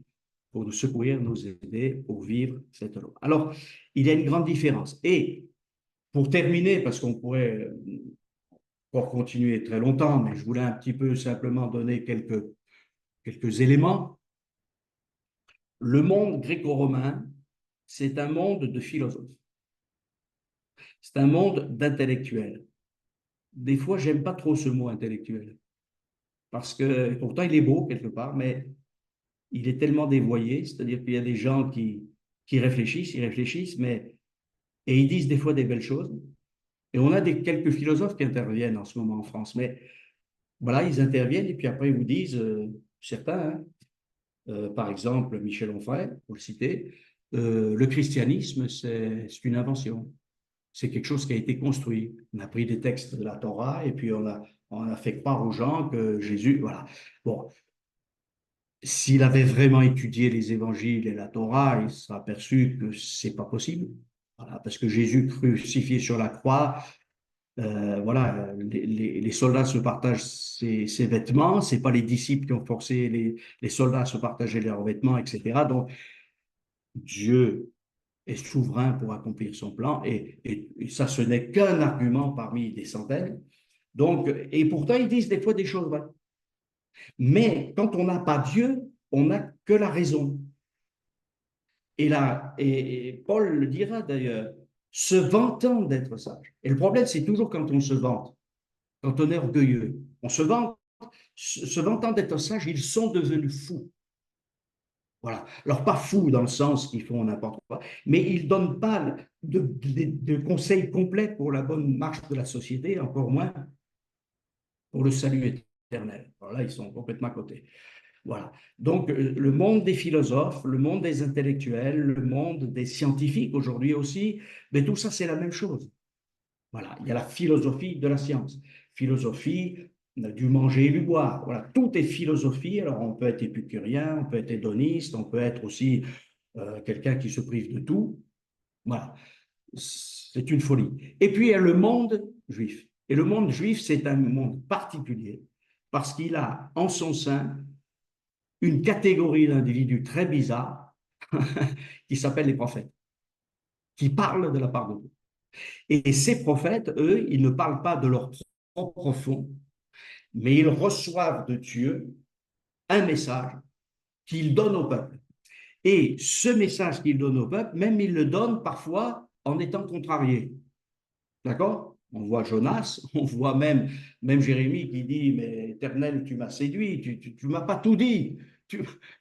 pour nous secourir, nous aider, pour vivre cette loi. Alors, il y a une grande différence. Et pour terminer, parce qu'on pourrait pour continuer très longtemps, mais je voulais un petit peu simplement donner quelques éléments. Le monde gréco-romain, c'est un monde de philosophes. C'est un monde d'intellectuels. Des fois, j'aime pas trop ce mot intellectuel, parce que pourtant il est beau quelque part, mais il est tellement dévoyé, c'est-à-dire qu'il y a des gens qui réfléchissent, ils réfléchissent, et ils disent des fois des belles choses. Et on a quelques philosophes qui interviennent en ce moment en France, mais voilà, ils interviennent et puis après ils vous disent, certains, par exemple Michel Onfray, pour le citer, le christianisme, c'est une invention. C'est quelque chose qui a été construit. On a pris des textes de la Torah et puis on a fait croire aux gens que Jésus, voilà. Bon, s'il avait vraiment étudié les évangiles et la Torah, il s'est aperçu que c'est pas possible. Voilà, parce que Jésus crucifié sur la croix, voilà, les soldats se partagent ses vêtements, c'est pas les disciples qui ont forcé les soldats à se partager leurs vêtements, etc. Donc, Dieu est souverain pour accomplir son plan et ça, ce n'est qu'un argument parmi des centaines. Donc, et pourtant, ils disent des fois des choses vraies. Mais quand on n'a pas Dieu, on n'a que la raison. Et là, et Paul le dira d'ailleurs, se vantant d'être sage. Et le problème, c'est toujours quand on se vante, quand on est orgueilleux. On se vante, se vantant d'être sage, ils sont devenus fous. Voilà. Alors, pas fous dans le sens qu'ils font n'importe quoi, mais ils ne donnent pas de conseils complets pour la bonne marche de la société, encore moins pour le salut éternel. Alors là, ils sont complètement à côté. Voilà. Donc, le monde des philosophes, le monde des intellectuels, le monde des scientifiques aujourd'hui aussi, mais tout ça, c'est la même chose. Voilà. Il y a la philosophie de la science, philosophie du manger et du boire. Voilà. Tout est philosophie. Alors, on peut être épicurien, on peut être hédoniste, on peut être aussi quelqu'un qui se prive de tout. Voilà. C'est une folie. Et puis, il y a le monde juif. Et le monde juif, c'est un monde particulier parce qu'il a en son sein une catégorie d'individus très bizarres qui s'appellent les prophètes, qui parlent de la part de Dieu. Et ces prophètes, eux, ils ne parlent pas de leur propre fond, mais ils reçoivent de Dieu un message qu'ils donnent au peuple. Et ce message qu'ils donnent au peuple, même ils le donnent parfois en étant contrariés. D'accord? On voit Jonas, on voit même Jérémie qui dit, mais Éternel, tu m'as séduit, tu m'as pas tout dit.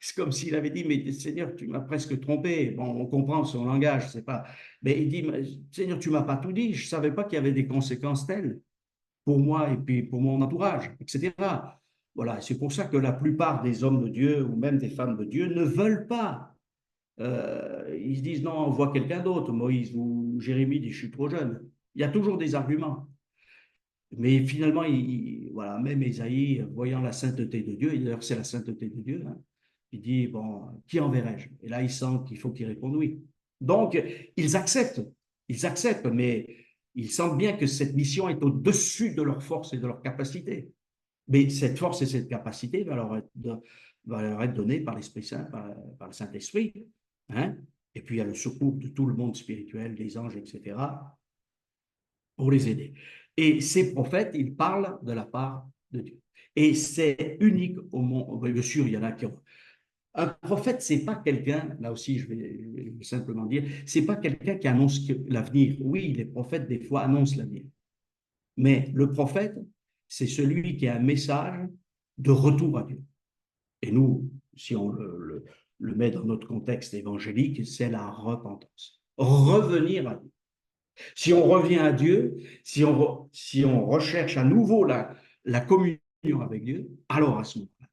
C'est comme s'il avait dit, mais Seigneur, tu m'as presque trompé. Bon, on comprend son langage, c'est pas. Mais il dit, Seigneur, tu m'as pas tout dit. Je savais pas qu'il y avait des conséquences telles pour moi et puis pour mon entourage, etc. Voilà, c'est pour ça que la plupart des hommes de Dieu ou même des femmes de Dieu ne veulent pas. Ils se disent, non, on voit quelqu'un d'autre. Moïse ou Jérémie dit, je suis trop jeune. Il y a toujours des arguments. Mais finalement, voilà, même Ésaïe, voyant la sainteté de Dieu, et d'ailleurs c'est la sainteté de Dieu, hein, il dit, bon, qui enverrai-je? Et là, il sent qu'il faut qu'il réponde oui. Donc, ils acceptent, mais ils sentent bien que cette mission est au-dessus de leur force et de leur capacité. Mais cette force et cette capacité va leur être donnée par l'Esprit Saint, par le Saint-Esprit. Hein? Et puis, il y a le secours de tout le monde spirituel, des anges, etc., pour les aider. Et ces prophètes, ils parlent de la part de Dieu. Et c'est unique au monde. Bien sûr, il y en a qui ont. Un prophète, c'est pas quelqu'un, là aussi je vais simplement dire, c'est pas quelqu'un qui annonce l'avenir. Oui, les prophètes, des fois, annoncent l'avenir. Mais le prophète, c'est celui qui a un message de retour à Dieu. Et nous, si on le met dans notre contexte évangélique, c'est la repentance. Revenir à Dieu. Si on revient à Dieu, si on recherche à nouveau la communion avec Dieu, alors à ce moment-là,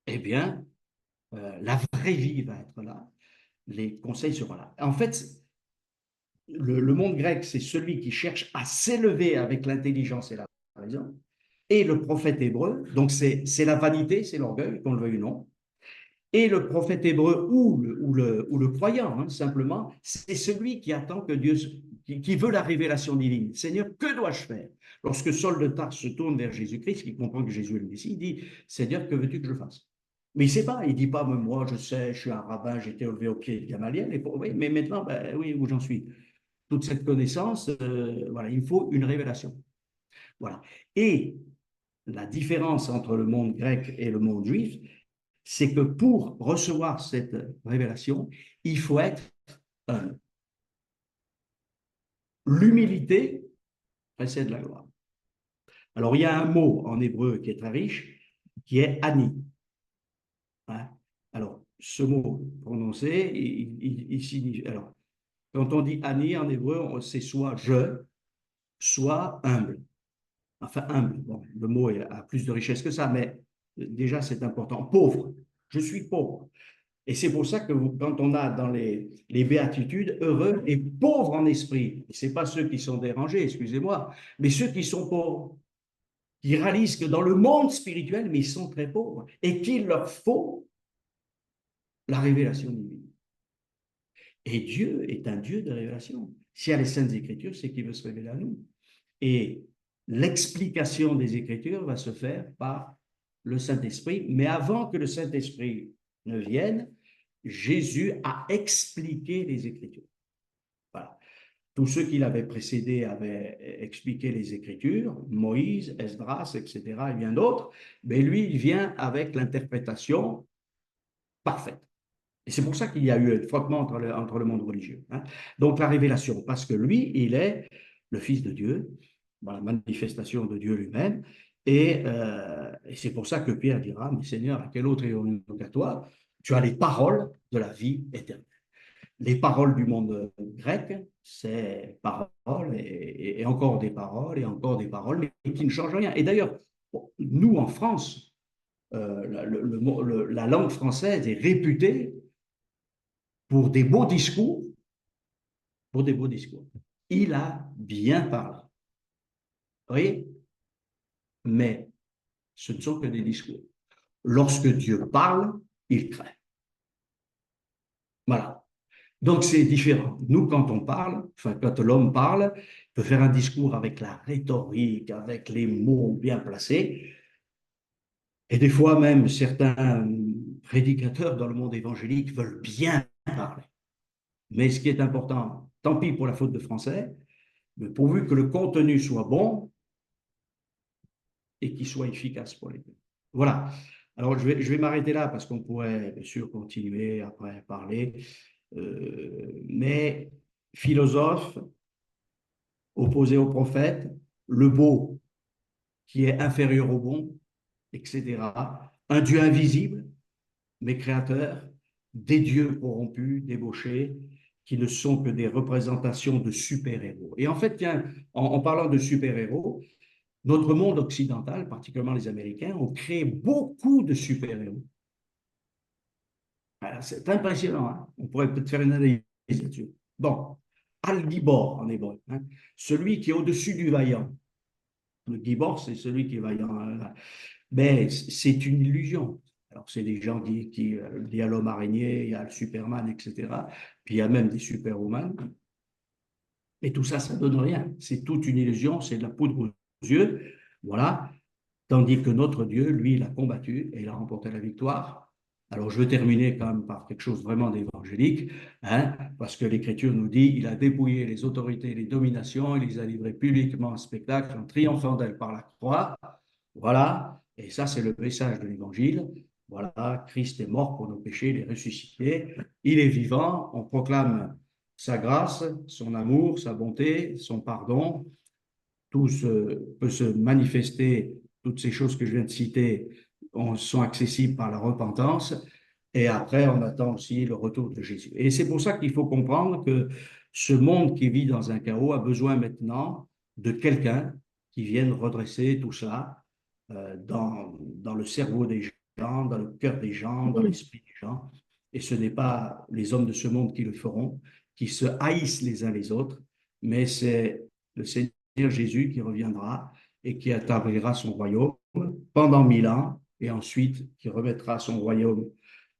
eh bien, la vraie vie va être là, les conseils seront là. En fait, le monde grec, c'est celui qui cherche à s'élever avec l'intelligence et la raison, et le prophète hébreu, donc c'est la vanité, c'est l'orgueil, qu'on le veuille ou non, et le prophète hébreu ou le croyant, hein, simplement, c'est celui qui attend que Dieu, qui veut la révélation divine. Seigneur, que dois-je faire? Lorsque Saul de Tarse se tourne vers Jésus-Christ, qui comprend que Jésus est le Messie, il dit, Seigneur, que veux-tu que je fasse? Mais il ne sait pas, il ne dit pas, moi je sais, je suis un rabbin, j'ai été élevé au pied de Gamaliel, oui, mais maintenant, ben, oui, où j'en suis? Toute cette connaissance, voilà, il me faut une révélation. Voilà. Et la différence entre le monde grec et le monde juif, c'est que pour recevoir cette révélation, il faut être humble. L'humilité précède la gloire. Alors, il y a un mot en hébreu qui est très riche, qui est ani. Hein? Alors, ce mot prononcé, il signifie. Alors, quand on dit ani en hébreu, c'est soit je, soit humble. Enfin, humble. Bon, le mot a plus de richesse que ça, mais déjà, c'est important. Pauvre. Je suis pauvre. Et c'est pour ça que quand on a dans les béatitudes, heureux et pauvres en esprit, ce n'est pas ceux qui sont dérangés, excusez-moi, mais ceux qui sont pauvres, qui réalisent que dans le monde spirituel, mais ils sont très pauvres, et qu'il leur faut la révélation divine. Et Dieu est un Dieu de révélation. S'il y a les Saintes Écritures, c'est qu'il veut se révéler à nous. Et l'explication des Écritures va se faire par le Saint-Esprit, mais avant que le Saint-Esprit ne vienne, Jésus a expliqué les Écritures. Voilà. Tous ceux qui l'avaient précédé avaient expliqué les Écritures, Moïse, Esdras, etc., et bien d'autres, mais lui, il vient avec l'interprétation parfaite. Et c'est pour ça qu'il y a eu un frottement entre le monde religieux. Hein. Donc la révélation, parce que lui, il est le Fils de Dieu, la manifestation de Dieu lui-même, et c'est pour ça que Pierre dira, mais Seigneur, à quel autre ayons-nous qu'à toi? Tu as les paroles de la vie éternelle. Les paroles du monde grec, c'est paroles et encore des paroles et encore des paroles, mais qui ne changent rien. Et d'ailleurs, nous en France, la langue française est réputée pour des beaux discours, pour des beaux discours. Il a bien parlé. Oui, mais ce ne sont que des discours. Lorsque Dieu parle, il crée. Voilà. Donc, c'est différent. Nous, quand on parle, enfin, quand l'homme parle, il peut faire un discours avec la rhétorique, avec les mots bien placés. Et des fois, même, certains prédicateurs dans le monde évangélique veulent bien parler. Mais ce qui est important, tant pis pour la faute de français, mais pourvu que le contenu soit bon et qu'il soit efficace pour les peuples. Voilà. Alors, je vais m'arrêter là parce qu'on pourrait, bien sûr, continuer après parler. Mais philosophe, opposé au prophète, le beau qui est inférieur au bon, etc. Un Dieu invisible, mais créateur, des dieux corrompus, débauchés, qui ne sont que des représentations de super-héros. Et en fait, tiens, en parlant de super-héros, notre monde occidental, particulièrement les Américains, ont créé beaucoup de super-héros. C'est impressionnant, hein? On pourrait peut-être faire une analyse là-dessus. Bon, Al-Gibor en hébreu, hein? Celui qui est au-dessus du vaillant. Le Gibor, c'est celui qui est vaillant. Mais c'est une illusion. Alors, c'est des gens il y a l'homme araignée, il y a le Superman, etc. Puis il y a même des superwoman. Et tout ça, ça ne donne rien. C'est toute une illusion, c'est de la poudre aux yeux. Voilà. Tandis que notre Dieu, lui, il a combattu et il a remporté la victoire. Alors, je veux terminer quand même par quelque chose vraiment d'évangélique, hein, parce que l'Écriture nous dit il a dépouillé les autorités et les dominations, il les a livrées publiquement en spectacle en triomphant d'elles par la croix. Voilà, et ça, c'est le message de l'Évangile. Voilà, Christ est mort pour nos péchés, il est ressuscité, il est vivant, on proclame sa grâce, son amour, sa bonté, son pardon. Tout peut se manifester, toutes ces choses que je viens de citer sont accessibles par la repentance. Et après, on attend aussi le retour de Jésus. Et c'est pour ça qu'il faut comprendre que ce monde qui vit dans un chaos a besoin maintenant de quelqu'un qui vienne redresser tout ça dans le cerveau des gens, dans le cœur des gens, dans l'esprit des gens. Et ce n'est pas les hommes de ce monde qui le feront, qui se haïssent les uns les autres, mais c'est le Seigneur Jésus qui reviendra et qui établira son royaume pendant 1000 ans et ensuite qui remettra son royaume,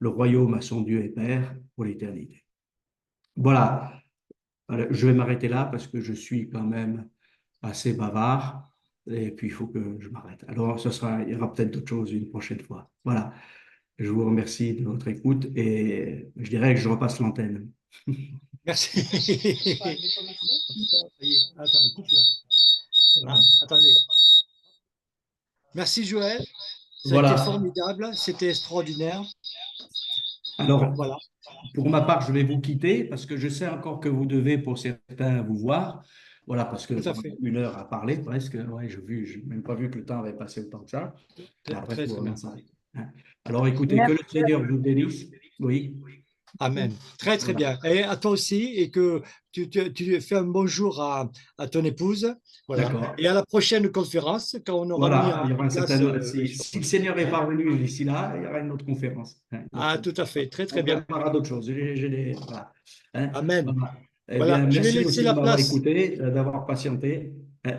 le royaume à son Dieu et Père pour l'éternité. Voilà, je vais m'arrêter là parce que je suis quand même assez bavard et puis il faut que je m'arrête. Alors, il y aura peut-être d'autres choses une prochaine fois. Voilà, je vous remercie de votre écoute et je dirais que je repasse l'antenne. Merci. Attends, coupe là. Ah, attendez. Merci Joël. Ça a été formidable, c'était extraordinaire. Alors, voilà. Pour ma part, je vais vous quitter parce que je sais encore que vous devez, pour certains, vous voir. Voilà, parce que 1 heure à parler presque. Ouais, je n'ai même pas vu que le temps avait passé autant que ça. Et après, très, tout bien. Alors, écoutez, que le Seigneur vous bénisse. Oui. Amen. Très, très bien. Et à toi aussi, et que tu fais un bonjour à ton épouse. Voilà. Et à la prochaine conférence, quand on aura mis il y aura si le Seigneur n'est pas revenu d'ici là, il y aura une autre conférence. Tout à fait. Très, très bien. On aura d'autres choses. Voilà. Amen. Eh bien, merci aussi de m'avoir écouté, d'avoir patienté.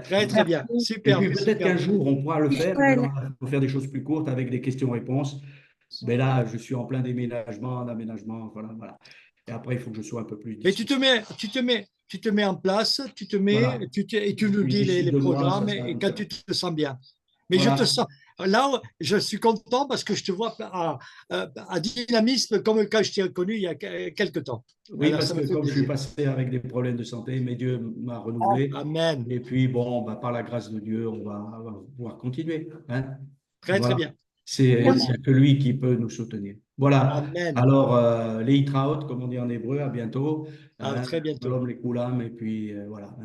Très, très bien. Super. Et puis peut-être qu'un jour, on pourra le faire. Alors, il faut faire des choses plus courtes avec des questions-réponses. Mais là, je suis en plein d'aménagement. Voilà. Et après, il faut que je sois un peu plus discret. Mais tu te mets en place, tu te mets, voilà. Et tu nous dis les programmes et quand tu te sens bien. Mais voilà. Je te sens, là, je suis content parce que je te vois à dynamisme comme quand je t'ai connu il y a quelques temps. Oui, alors, parce que comme je suis passé avec des problèmes de santé, mais Dieu m'a renouvelé. Amen. Et puis, bon, par la grâce de Dieu, on va pouvoir continuer. Hein. Très, très bien. Il n'y a que lui qui peut nous soutenir. Voilà. Amen. Alors, les Itraot, comme on dit en hébreu, à bientôt. Très bientôt. L'homme, les Koulam, et puis voilà.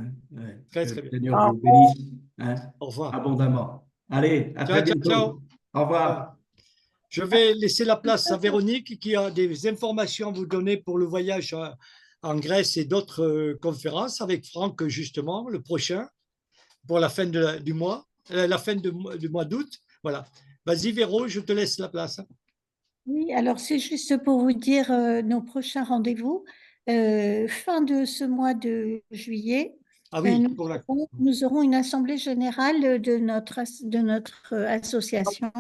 Très, très bien. Que le Seigneur vous bénisse Au revoir. Abondamment. Allez, à très bientôt. Ciao. Au revoir. Je vais laisser la place à Véronique qui a des informations à vous donner pour le voyage en Grèce et d'autres conférences avec Franck, justement, le prochain, pour la fin du mois, la fin du mois d'août. Voilà. Vas-y, Véro, je te laisse la place. Oui, alors c'est juste pour vous dire nos prochains rendez-vous. Fin de ce mois de juillet, nous aurons une assemblée générale de notre association.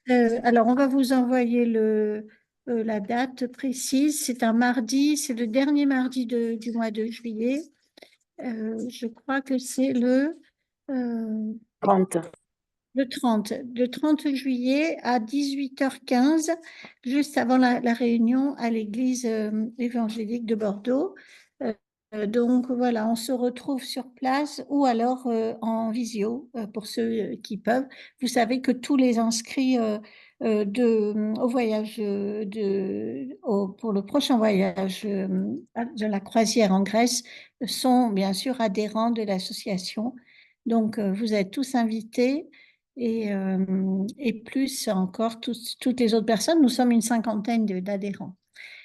Alors, on va vous envoyer la date précise. C'est un mardi, c'est le dernier mardi du mois de juillet. Je crois que c'est le 30. Le 30 juillet à 18h15, juste avant la réunion à l'église évangélique de Bordeaux. Donc voilà, on se retrouve sur place ou alors en visio pour ceux qui peuvent. Vous savez que tous les inscrits au voyage pour le prochain voyage de la croisière en Grèce sont bien sûr adhérents de l'association. Donc vous êtes tous invités. Et plus encore toutes les autres personnes. Nous sommes une cinquantaine d'adhérents.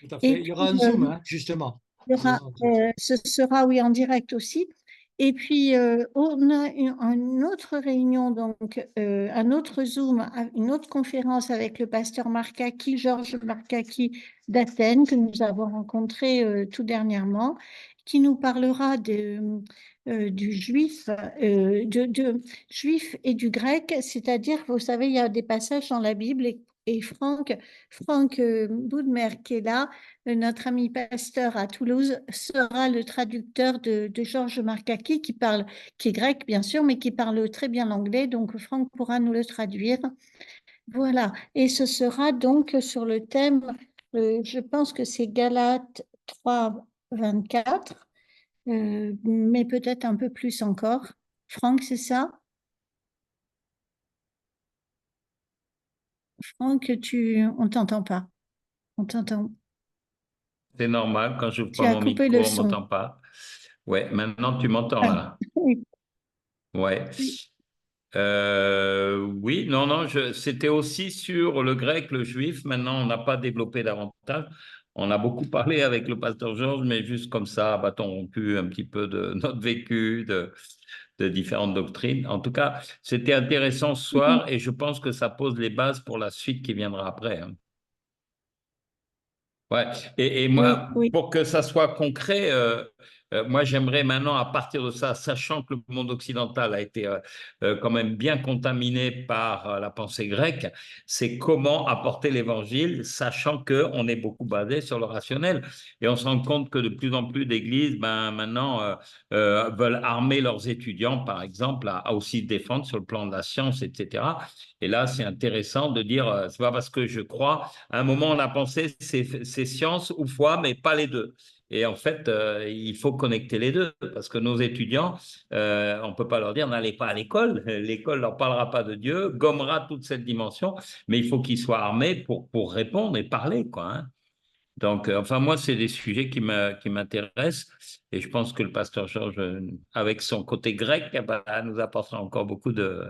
Tout à fait. Il y aura un Zoom, justement. Ce sera, oui, en direct aussi. Et puis, on a une autre réunion, donc un autre Zoom, une autre conférence avec le pasteur Markaki, Georges Markaki d'Athènes, que nous avons rencontré tout dernièrement, qui nous parlera du juif, juif et du grec, c'est-à-dire, vous savez, il y a des passages dans la Bible et Franck Boudmer, qui est là, notre ami pasteur à Toulouse, sera le traducteur de Georges Markaki, qui est grec, bien sûr, mais qui parle très bien l'anglais, donc Franck pourra nous le traduire. Voilà, et ce sera donc sur le thème, je pense que c'est Galates 3, 24, mais peut-être un peu plus encore. Franck, c'est ça? Franck, on ne t'entend pas. On t'entend. C'est normal, quand je prends mon micro, on ne m'entend pas. Ouais, maintenant tu m'entends là. Ouais. Oui, non, c'était aussi sur le grec, le juif. Maintenant, on n'a pas développé davantage. On a beaucoup parlé avec le pasteur Georges, mais juste comme ça, bâton rompu, un petit peu de notre vécu, de différentes doctrines. En tout cas, c'était intéressant ce soir et je pense que ça pose les bases pour la suite qui viendra après. Hein. Ouais. Et moi, Oui, oui. pour que ça soit concret, moi j'aimerais maintenant, à partir de ça, sachant que le monde occidental a été quand même bien contaminé par la pensée grecque, c'est comment apporter l'évangile, sachant qu'on est beaucoup basé sur le rationnel. Et on se rend compte que de plus en plus d'églises, maintenant, veulent armer leurs étudiants, par exemple, à aussi se défendre sur le plan de la science, etc. Et là, c'est intéressant de dire, c'est pas parce que je crois, à un moment, on a pensé c'est science ou foi, mais pas les deux. Et en fait, il faut connecter les deux, parce que nos étudiants, on ne peut pas leur dire n'allez pas à l'école, l'école ne leur parlera pas de Dieu, gommera toute cette dimension, mais il faut qu'ils soient armés pour répondre et parler, quoi. Hein. Donc, enfin, moi, c'est des sujets qui m'intéressent, et je pense que le pasteur Georges, avec son côté grec, nous apportera encore beaucoup de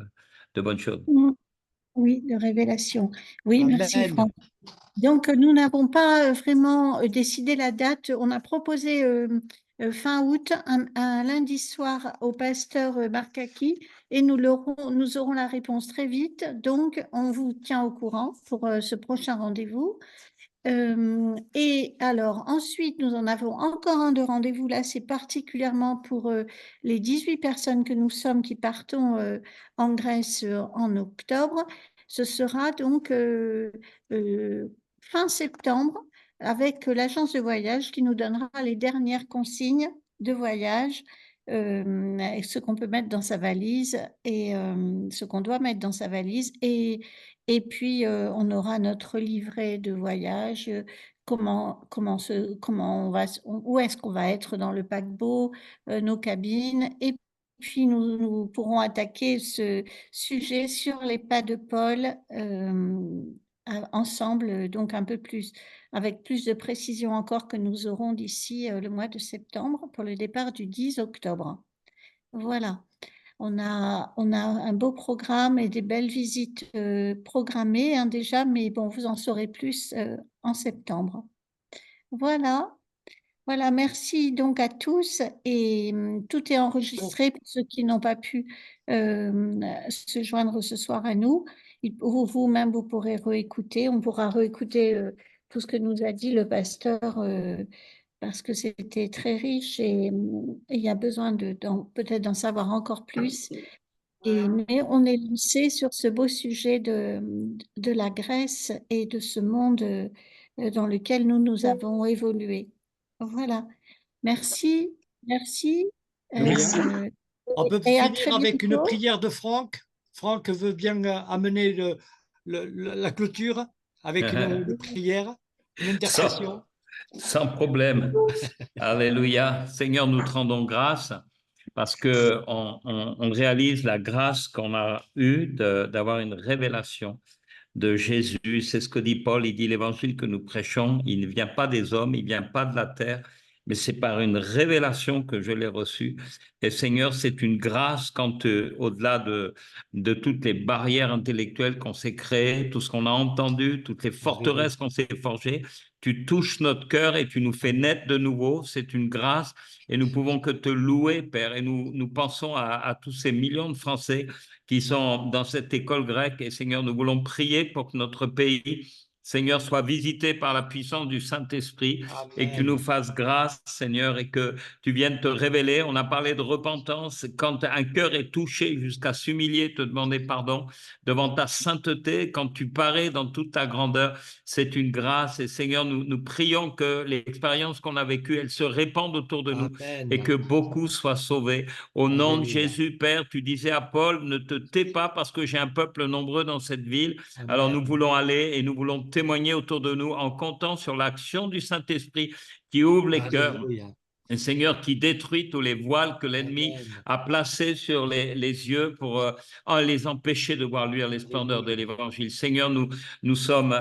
bonnes choses. Oui, de révélation. Oui, Amen. merci Franck. Donc, nous n'avons pas vraiment décidé la date. On a proposé fin août, un lundi soir au pasteur Markaki, et nous aurons la réponse très vite. Donc, on vous tient au courant pour ce prochain rendez-vous. Et alors, ensuite, nous en avons encore un de rendez-vous. Là, c'est particulièrement pour les 18 personnes que nous sommes qui partons en Grèce en octobre. Ce sera donc fin septembre avec l'agence de voyage qui nous donnera les dernières consignes de voyage, ce qu'on peut mettre dans sa valise et ce qu'on doit mettre dans sa valise. Et puis, on aura notre livret de voyage, comment on va, où est-ce qu'on va être dans le paquebot, nos cabines. Et puis, nous pourrons attaquer ce sujet sur les pas de Paul ensemble, donc un peu plus, avec plus de précision encore que nous aurons d'ici le mois de septembre pour le départ du 10 octobre. Voilà. On a un beau programme et des belles visites programmées hein, déjà, mais bon, vous en saurez plus en septembre. Voilà. Voilà, merci donc à tous et tout est enregistré pour ceux qui n'ont pas pu se joindre ce soir à nous. Vous-même, vous pourrez réécouter, on pourra réécouter tout ce que nous a dit le pasteur parce que c'était très riche et il y a besoin peut-être d'en savoir encore plus. Mais on est lancé sur ce beau sujet de la Grèce et de ce monde dans lequel nous avons évolué. Voilà. Merci, merci. Merci. On peut Et à finir très avec une bientôt. prière de Franck. Franck veut bien amener la clôture avec une prière, une intercession. Sans problème. Alléluia. Seigneur, nous te rendons grâce parce qu'on réalise la grâce qu'on a eue d'avoir une révélation de Jésus. C'est ce que dit Paul. Il dit l'évangile que nous prêchons, il ne vient pas des hommes, il ne vient pas de la terre, mais c'est par une révélation que je l'ai reçue. Et Seigneur, c'est une grâce quand, au-delà de toutes les barrières intellectuelles qu'on s'est créées, tout ce qu'on a entendu, toutes les forteresses qu'on s'est forgées, tu touches notre cœur et tu nous fais naître de nouveau. C'est une grâce et nous pouvons que te louer, Père. Et nous pensons à tous ces millions de Français qui sont dans cette école grecque. Et Seigneur, nous voulons prier pour que notre pays, Seigneur, soit visité par la puissance du Saint-Esprit et que tu nous fasses grâce, Seigneur, et que tu viennes te révéler. On a parlé de repentance. Quand un cœur est touché jusqu'à s'humilier, te demander pardon devant ta sainteté, quand tu parais dans toute ta grandeur, c'est une grâce. Et Seigneur, nous prions que l'expérience qu'on a vécue, elle se répande autour de nous et que beaucoup soient sauvés. Au nom de Jésus, Père, tu disais à Paul, ne te tais pas parce que j'ai un peuple nombreux dans cette ville. Amen. Alors nous voulons aller et nous voulons témoigner autour de nous en comptant sur l'action du Saint-Esprit qui ouvre les cœurs. Un Seigneur qui détruit tous les voiles que l'ennemi a placés sur les yeux pour les empêcher de voir luire les splendeurs de l'Évangile. Seigneur, nous sommes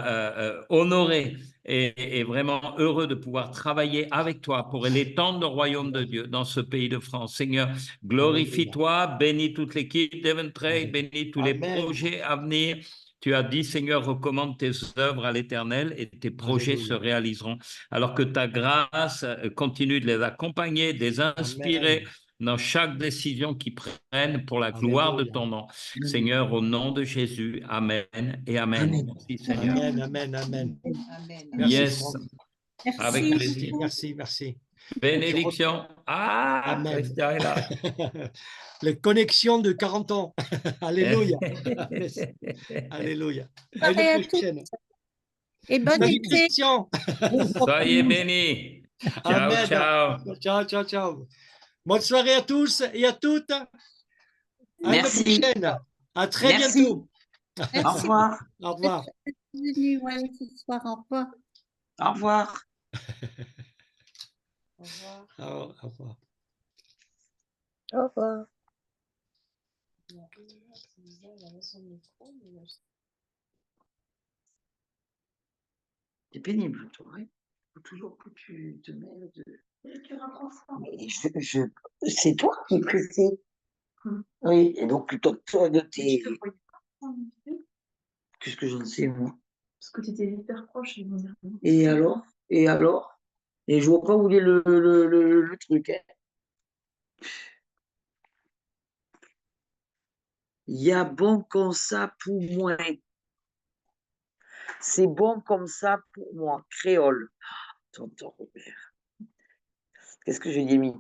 honorés et vraiment heureux de pouvoir travailler avec toi pour l'étendre le royaume de Dieu dans ce pays de France. Seigneur, glorifie-toi, bénis toute l'équipe d'Eventray, bénis tous les projets à venir. Tu as dit, Seigneur, recommande tes œuvres à l'Éternel et tes projets se réaliseront. Alors que ta grâce continue de les accompagner, de les inspirer, dans chaque décision qu'ils prennent pour la gloire de Alléluia. ton nom. Seigneur, au nom de Jésus, Amen et Amen. Amen. Merci, Seigneur. Amen, amen, amen. Amen. Merci, Yes, Franck. avec Merci. plaisir. Merci, merci. Bénédiction. Ah, Amen. Christian est là. Les connexions de 40 ans. Alléluia. Alléluia. À Soirée à une tous prochaine. et bonne Salut été. Christian. Soyez bénis. Ciao, Amen. ciao. Ciao, ciao, ciao. Bonne soirée à tous et à toutes. À une Merci. prochaine. À très Merci. bientôt. Au Merci revoir. Au revoir. d'être venu ce soir. Au revoir. Au revoir. Au revoir. Au revoir. Au revoir. C'est pénible, toi. Il faut toujours que tu te mêles de. Mais c'est toi qui es pressé. Oui, et donc toi de tes. Qu'est-ce que j'en sais, moi? Parce que tu étais hyper proche. Et alors? Et alors? Et je vois pas où il est le truc, hein. Il y a bon comme ça pour moi. C'est bon comme ça pour moi. Créole. Tonton Robert. Qu'est-ce que j'ai mis?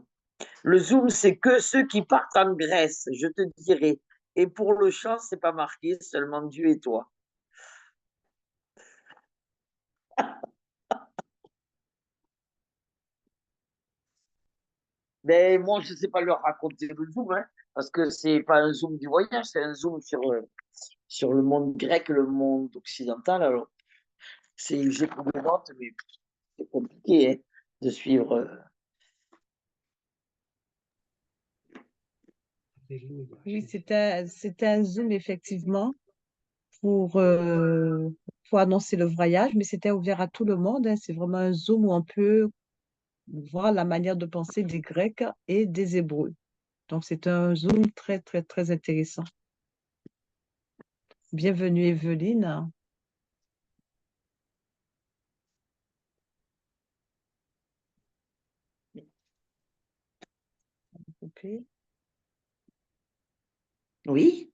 Le Zoom, c'est que ceux qui partent en Grèce, je te dirai. Et pour le chant, c'est pas marqué, seulement Dieu et toi. Mais moi, je ne sais pas leur raconter le Zoom, hein, parce que c'est pas un Zoom du voyage, c'est un Zoom sur le monde grec, le monde occidental. Alors, j'ai pris des notes, mais c'est compliqué hein, de suivre. Oui, c'était un Zoom, effectivement, pour annoncer le voyage, mais c'était ouvert à tout le monde, hein. C'est vraiment un Zoom où on peut voir la manière de penser des Grecs et des Hébreux. Donc, c'est un Zoom très, très, très intéressant. Bienvenue, Evelyne. Ok. Oui.